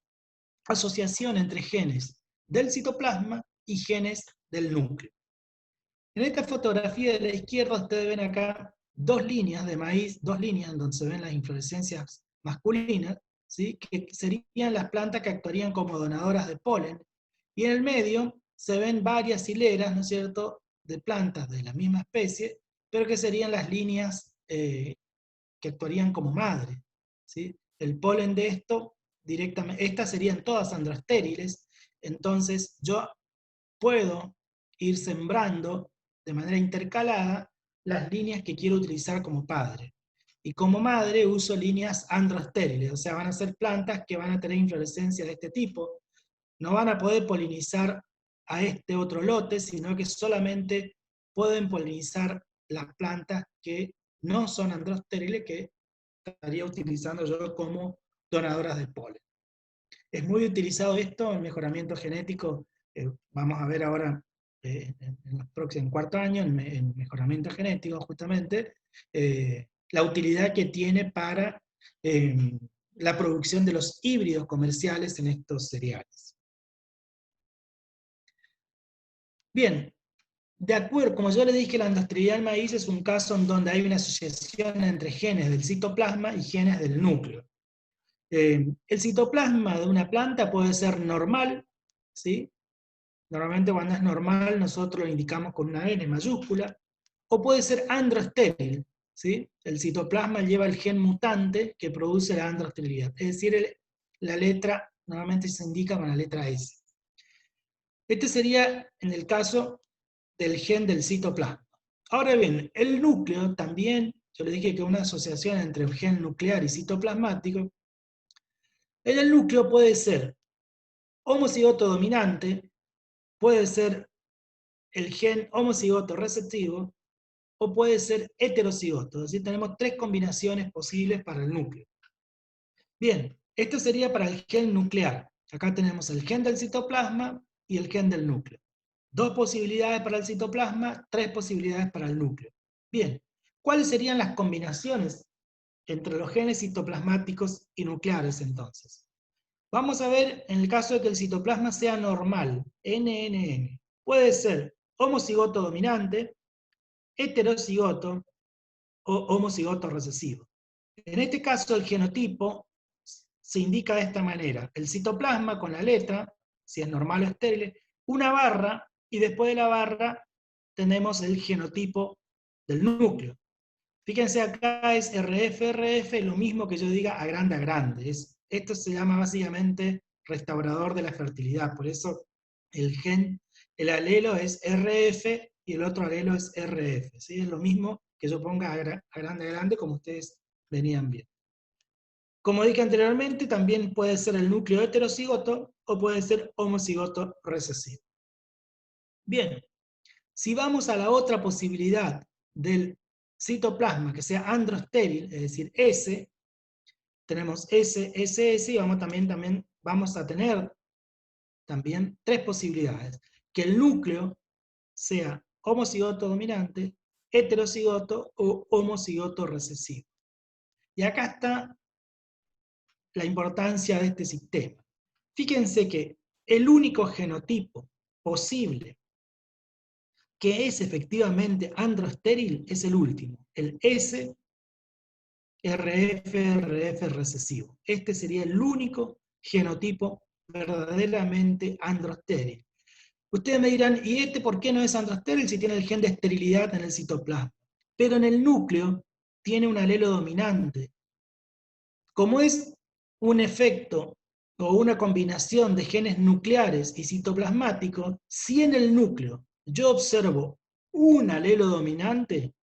asociación entre genes del citoplasma y genes del núcleo. En esta fotografía de la izquierda ustedes ven acá dos líneas de maíz, dos líneas en donde se ven las inflorescencias masculinas, ¿sí? Que serían las plantas que actuarían como donadoras de polen, y en el medio se ven varias hileras, ¿no es cierto?, de plantas de la misma especie, pero que serían las líneas que actuarían como madre, ¿sí? El polen de esto, directamente, estas serían todas androestériles, entonces yo puedo ir sembrando de manera intercalada las líneas que quiero utilizar como padre. Y como madre uso líneas androestériles, o sea, van a ser plantas que van a tener inflorescencia de este tipo, no van a poder polinizar a este otro lote, sino que solamente pueden polinizar las plantas que no son androestériles, que estaría utilizando yo como donadoras de polen. Es muy utilizado esto en mejoramiento genético, vamos a ver ahora en los próximos cuarto año, en mejoramiento genético justamente, la utilidad que tiene para la producción de los híbridos comerciales en estos cereales. Bien, de acuerdo, como yo le dije, la androesterilidad del maíz es un caso en donde hay una asociación entre genes del citoplasma y genes del núcleo. El citoplasma de una planta puede ser normal, ¿sí? Normalmente cuando es normal nosotros lo indicamos con una N mayúscula, o puede ser androestéril, ¿sí? El citoplasma lleva el gen mutante que produce la androesterilidad, es decir, la letra normalmente se indica con la letra S. Este sería en el caso del gen del citoplasma. Ahora bien, el núcleo también, yo le dije que una asociación entre el gen nuclear y citoplasmático, en el núcleo puede ser homocigoto dominante, puede ser el gen homocigoto receptivo, o puede ser heterocigoto. Es decir, tenemos tres combinaciones posibles para el núcleo. Bien, esto sería para el gen nuclear. Acá tenemos el gen del citoplasma y el gen del núcleo. Dos posibilidades para el citoplasma, tres posibilidades para el núcleo. Bien, ¿cuáles serían las combinaciones entre los genes citoplasmáticos y nucleares entonces? Vamos a ver en el caso de que el citoplasma sea normal, NNN. Puede ser homocigoto dominante, heterocigoto o homocigoto recesivo. En este caso el genotipo se indica de esta manera: el citoplasma con la letra, si es normal o estéril, una barra, y después de la barra tenemos el genotipo del núcleo. Fíjense, acá es RF, lo mismo que yo diga a grande. Esto se llama básicamente restaurador de la fertilidad, por eso el gen, el alelo es RF y el otro alelo es RF, ¿sí? Es lo mismo que yo ponga a grande, como ustedes venían viendo. Como dije anteriormente, también puede ser el núcleo heterocigoto o puede ser homocigoto recesivo. Bien, si vamos a la otra posibilidad del citoplasma, que sea androestéril, es decir, S, tenemos S, y también vamos a tener también tres posibilidades. Que el núcleo sea homocigoto dominante, heterocigoto o homocigoto recesivo. Y acá está la importancia de este sistema. Fíjense que el único genotipo posible que es efectivamente androestéril es el último, el SRF recesivo. Este sería el único genotipo verdaderamente androestéril. Ustedes me dirán, ¿y este por qué no es androestéril si tiene el gen de esterilidad en el citoplasma? Pero en el núcleo tiene un alelo dominante. Como es un efecto o una combinación de genes nucleares y citoplasmáticos, si en el núcleo yo observo un alelo dominante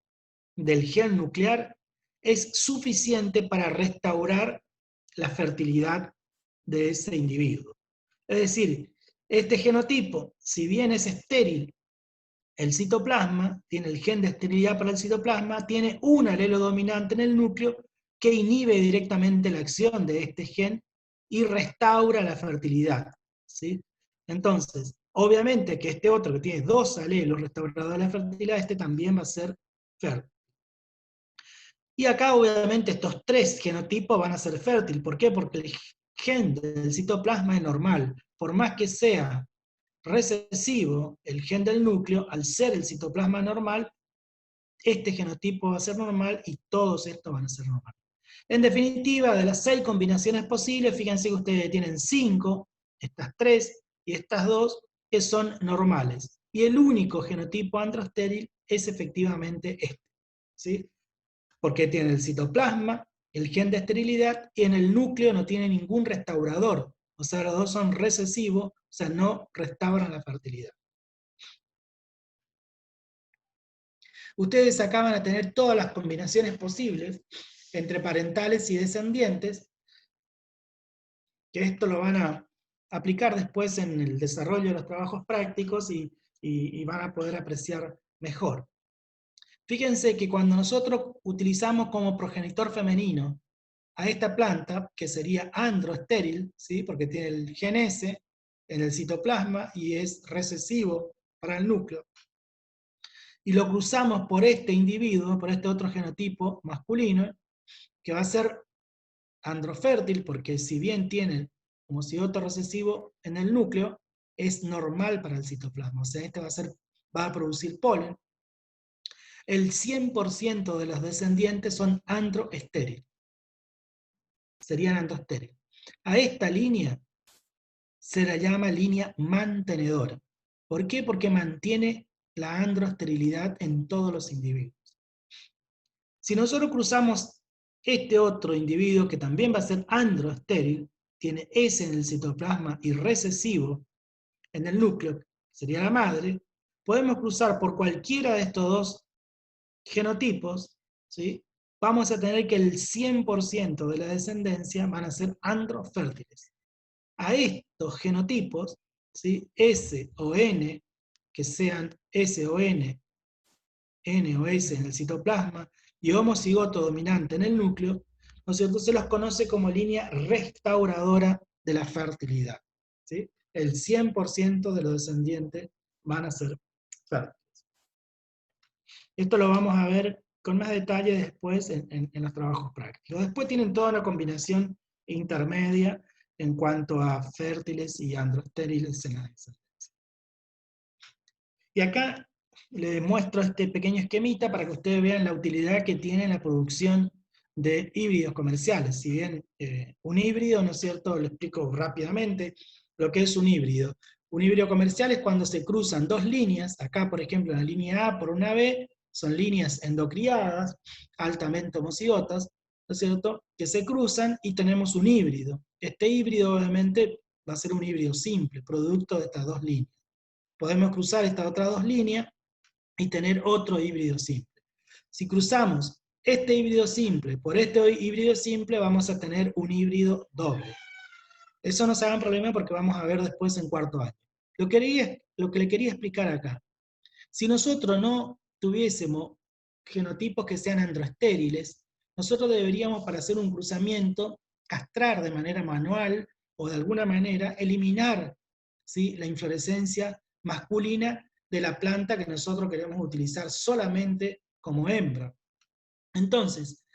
del gen nuclear, es suficiente para restaurar la fertilidad de ese individuo. Es decir, este genotipo, si bien es estéril, el citoplasma, tiene el gen de esterilidad para el citoplasma, tiene un alelo dominante en el núcleo que inhibe directamente la acción de este gen y restaura la fertilidad, ¿sí? Entonces, obviamente que este otro que tiene dos alelos restauradores de la fertilidad, este también va a ser fértil. Y acá obviamente estos tres genotipos van a ser fértiles. ¿Por qué? Porque el gen del citoplasma es normal. Por más que sea recesivo, el gen del núcleo, al ser el citoplasma normal, este genotipo va a ser normal y todos estos van a ser normales. En definitiva, de las 6 combinaciones posibles, fíjense que ustedes tienen 5, estas 3 y estas 2, que son normales. Y el único genotipo androestéril es efectivamente este, ¿sí? Porque tiene el citoplasma, el gen de esterilidad, y en el núcleo no tiene ningún restaurador. O sea, los dos son recesivos, o sea, no restauran la fertilidad. Ustedes acá van a tener todas las combinaciones posibles entre parentales y descendientes, que esto lo van a aplicar después en el desarrollo de los trabajos prácticos y van a poder apreciar mejor. Fíjense que cuando nosotros utilizamos como progenitor femenino a esta planta, que sería androestéril, ¿sí? Porque tiene el gen S en el citoplasma y es recesivo para el núcleo, y lo cruzamos por este individuo, por este otro genotipo masculino, que va a ser androfértil, porque si bien tiene homocigoto recesivo en el núcleo, es normal para el citoplasma, o sea, este va a producir polen. El 100% de los descendientes son androestériles, serían androestériles. A esta línea se la llama línea mantenedora. ¿Por qué? Porque mantiene la androesterilidad en todos los individuos. Si nosotros cruzamos este otro individuo que también va a ser androestéril, tiene S en el citoplasma y recesivo en el núcleo, sería la madre, podemos cruzar por cualquiera de estos dos genotipos, ¿sí? Vamos a tener que el 100% de la descendencia van a ser androfértiles. A estos genotipos, ¿sí? S o N, que sean S o N, N o S en el citoplasma, y homocigoto dominante en el núcleo, ¿no es cierto? Se los conoce como línea restauradora de la fertilidad, ¿sí? El 100% de los descendientes van a ser fértiles. Esto lo vamos a ver con más detalle después en los trabajos prácticos. Después tienen toda una combinación intermedia en cuanto a fértiles y androestériles en la descendencia. Y acá les muestro este pequeño esquemita para que ustedes vean la utilidad que tiene la producción de híbridos comerciales. Si bien un híbrido, ¿no es cierto?, lo explico rápidamente, lo que es un híbrido. Un híbrido comercial es cuando se cruzan dos líneas, acá por ejemplo la línea A por una B, son líneas endocriadas, altamente homocigotas, ¿no es cierto?, que se cruzan y tenemos un híbrido. Este híbrido obviamente va a ser un híbrido simple, producto de estas dos líneas. Podemos cruzar estas otras dos líneas y tener otro híbrido simple. Si cruzamos este híbrido simple por este híbrido simple, vamos a tener un híbrido doble. Eso no se hagan problema porque vamos a ver después en cuarto año. Lo que le quería explicar acá, si nosotros no tuviésemos genotipos que sean androestériles, nosotros deberíamos, para hacer un cruzamiento, castrar de manera manual o de alguna manera eliminar, ¿sí?, la inflorescencia masculina de la planta que nosotros queremos utilizar solamente como hembra. Entonces,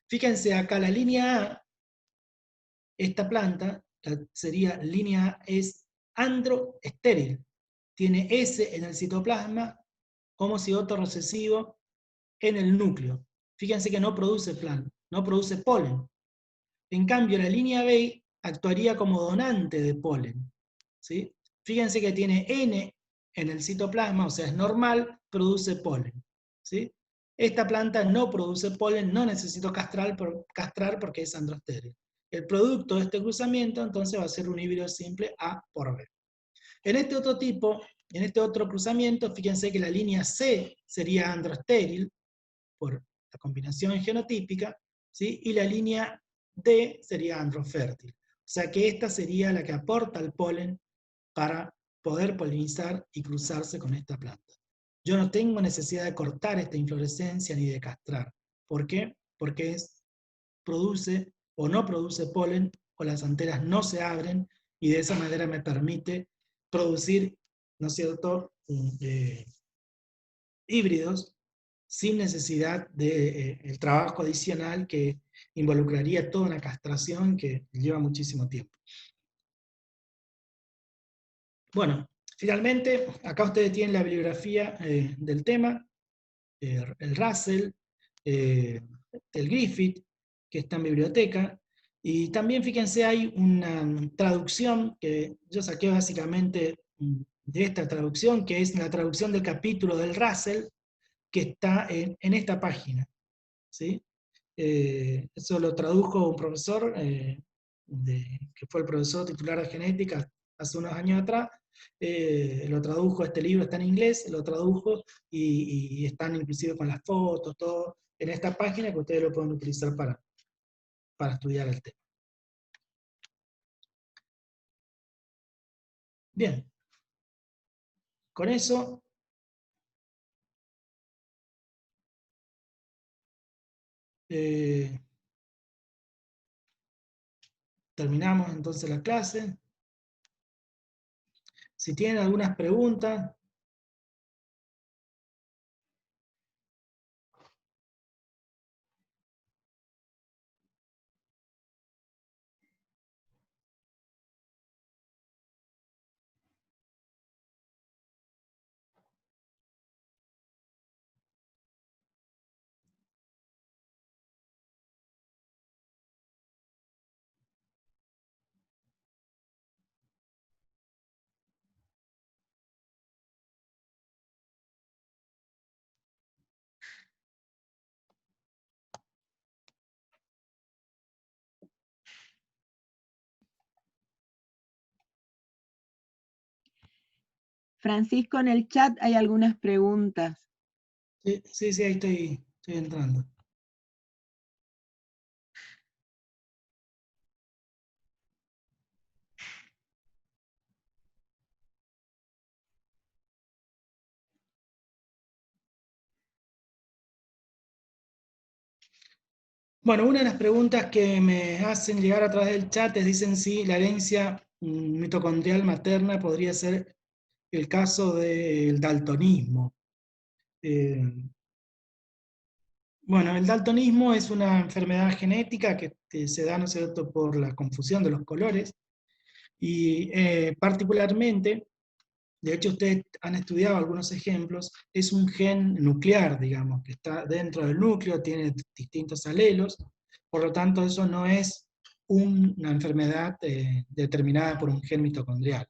fíjense acá la línea A, esta planta, sería línea A, es androestéril. Tiene S en el citoplasma, homocigoto recesivo en el núcleo. Fíjense que no produce no produce polen. En cambio, la línea B actuaría como donante de polen, ¿sí? Fíjense que tiene N en el citoplasma, o sea, es normal, produce polen, ¿sí? Esta planta no produce polen, no necesito castrar porque es androestéril. El producto de este cruzamiento entonces va a ser un híbrido simple A por B. En este otro tipo, en este otro cruzamiento, fíjense que la línea C sería androestéril por la combinación genotípica, ¿sí? Y la línea D sería androfértil. O sea que esta sería la que aporta el polen para poder polinizar y cruzarse con esta planta. Yo no tengo necesidad de cortar esta inflorescencia ni de castrar. ¿Por qué? Porque produce o no produce polen, o las anteras no se abren, y de esa manera me permite producir, ¿no es cierto?, híbridos sin necesidad de el trabajo adicional que involucraría toda una castración que lleva muchísimo tiempo. Bueno, finalmente, acá ustedes tienen la bibliografía del tema, el Russell, el Griffith, que está en biblioteca, y también fíjense hay una traducción que yo saqué básicamente de esta traducción, que es la traducción del capítulo del Russell, que está en esta página, ¿sí? Eso lo tradujo un profesor, que fue el profesor titular de genética hace unos años atrás, lo tradujo, este libro está en inglés, lo tradujo y están inclusive con las fotos, todo en esta página que ustedes lo pueden utilizar para estudiar el tema. Bien, con eso terminamos entonces la clase. Si tienen algunas preguntas. Francisco, en el chat hay algunas preguntas. Sí, ahí estoy entrando. Bueno, una de las preguntas que me hacen llegar a través del chat es, dicen si la herencia mitocondrial materna podría ser el caso del daltonismo. Bueno, el daltonismo es una enfermedad genética que se da, ¿no es cierto?, por la confusión de los colores, y particularmente, de hecho ustedes han estudiado algunos ejemplos, es un gen nuclear, digamos, que está dentro del núcleo, tiene distintos alelos, por lo tanto eso no es una enfermedad determinada por un gen mitocondrial.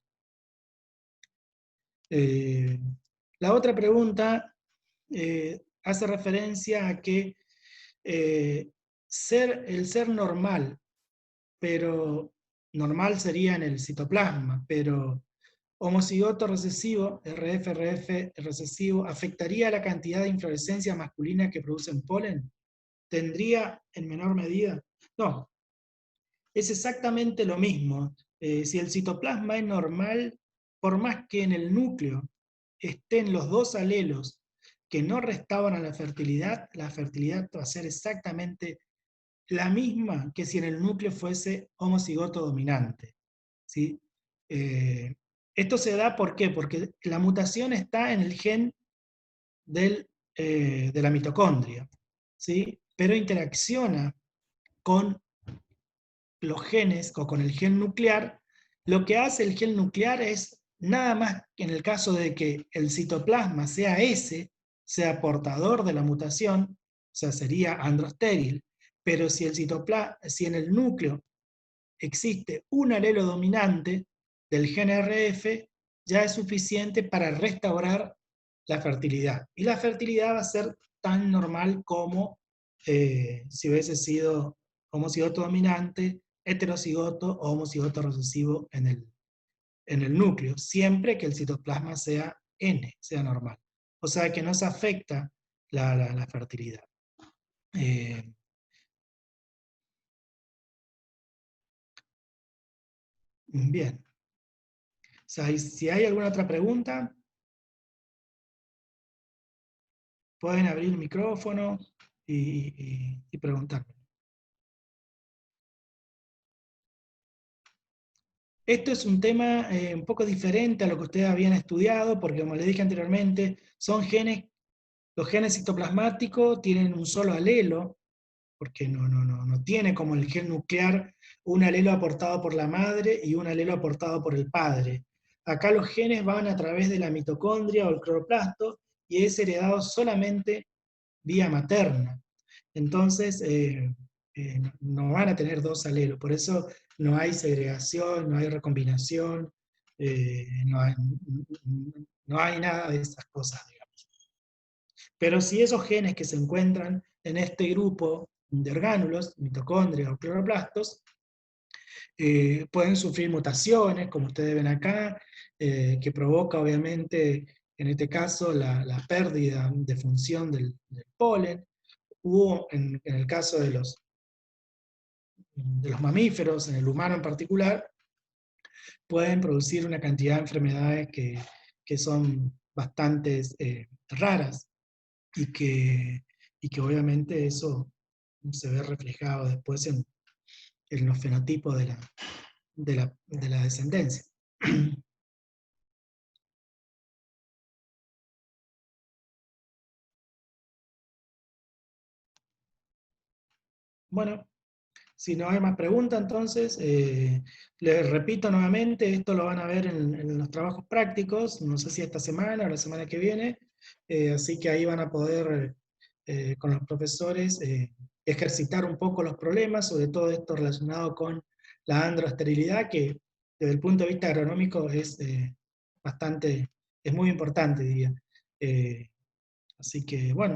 La otra pregunta hace referencia a que el ser normal, pero normal sería en el citoplasma, pero homocigoto recesivo, RF recesivo, ¿afectaría la cantidad de inflorescencia masculina que producen polen? ¿tendría en menor medida? No, es exactamente lo mismo. Si el citoplasma es normal, por más que en el núcleo estén los dos alelos que no restaban a la fertilidad va a ser exactamente la misma que si en el núcleo fuese homocigoto dominante. ¿Sí? Eh, Esto se da, ¿por qué? Porque la mutación está en el gen de la mitocondria, ¿sí? Pero interacciona con los genes o con el gen nuclear. Lo que hace el gen nuclear es nada más que en el caso de que el citoplasma sea ese, sea portador de la mutación, o sea, sería androstéril, pero si si en el núcleo existe un alelo dominante del gen RF, ya es suficiente para restaurar la fertilidad. Y la fertilidad va a ser tan normal como si hubiese sido homocigoto dominante, heterocigoto o homocigoto recesivo en el núcleo, siempre que el citoplasma sea N, sea normal. O sea que no se afecta la fertilidad. Bien. O sea, si hay alguna otra pregunta, pueden abrir el micrófono y preguntar. Esto es un tema un poco diferente a lo que ustedes habían estudiado, porque como les dije anteriormente, son genes, los genes citoplasmáticos tienen un solo alelo, porque no tiene como el gen nuclear un alelo aportado por la madre y un alelo aportado por el padre. Acá los genes van a través de la mitocondria o el cloroplasto y es heredado solamente vía materna. Entonces, no van a tener dos alelos, por eso no hay segregación, no hay recombinación, no hay nada de esas cosas, digamos. Pero si esos genes que se encuentran en este grupo de orgánulos, mitocondria o cloroplastos, pueden sufrir mutaciones, como ustedes ven acá, que provoca obviamente, en este caso, la pérdida de función del polen. Hubo, en el caso de los mamíferos, en el humano en particular, pueden producir una cantidad de enfermedades que son bastante raras y que obviamente eso se ve reflejado después en los fenotipos de la descendencia. Bueno, si no hay más preguntas, entonces, les repito nuevamente, esto lo van a ver en los trabajos prácticos, no sé si esta semana o la semana que viene, así que ahí van a poder, con los profesores, ejercitar un poco los problemas, sobre todo esto relacionado con la androesterilidad, que desde el punto de vista agronómico es es muy importante, diría. Así que, bueno.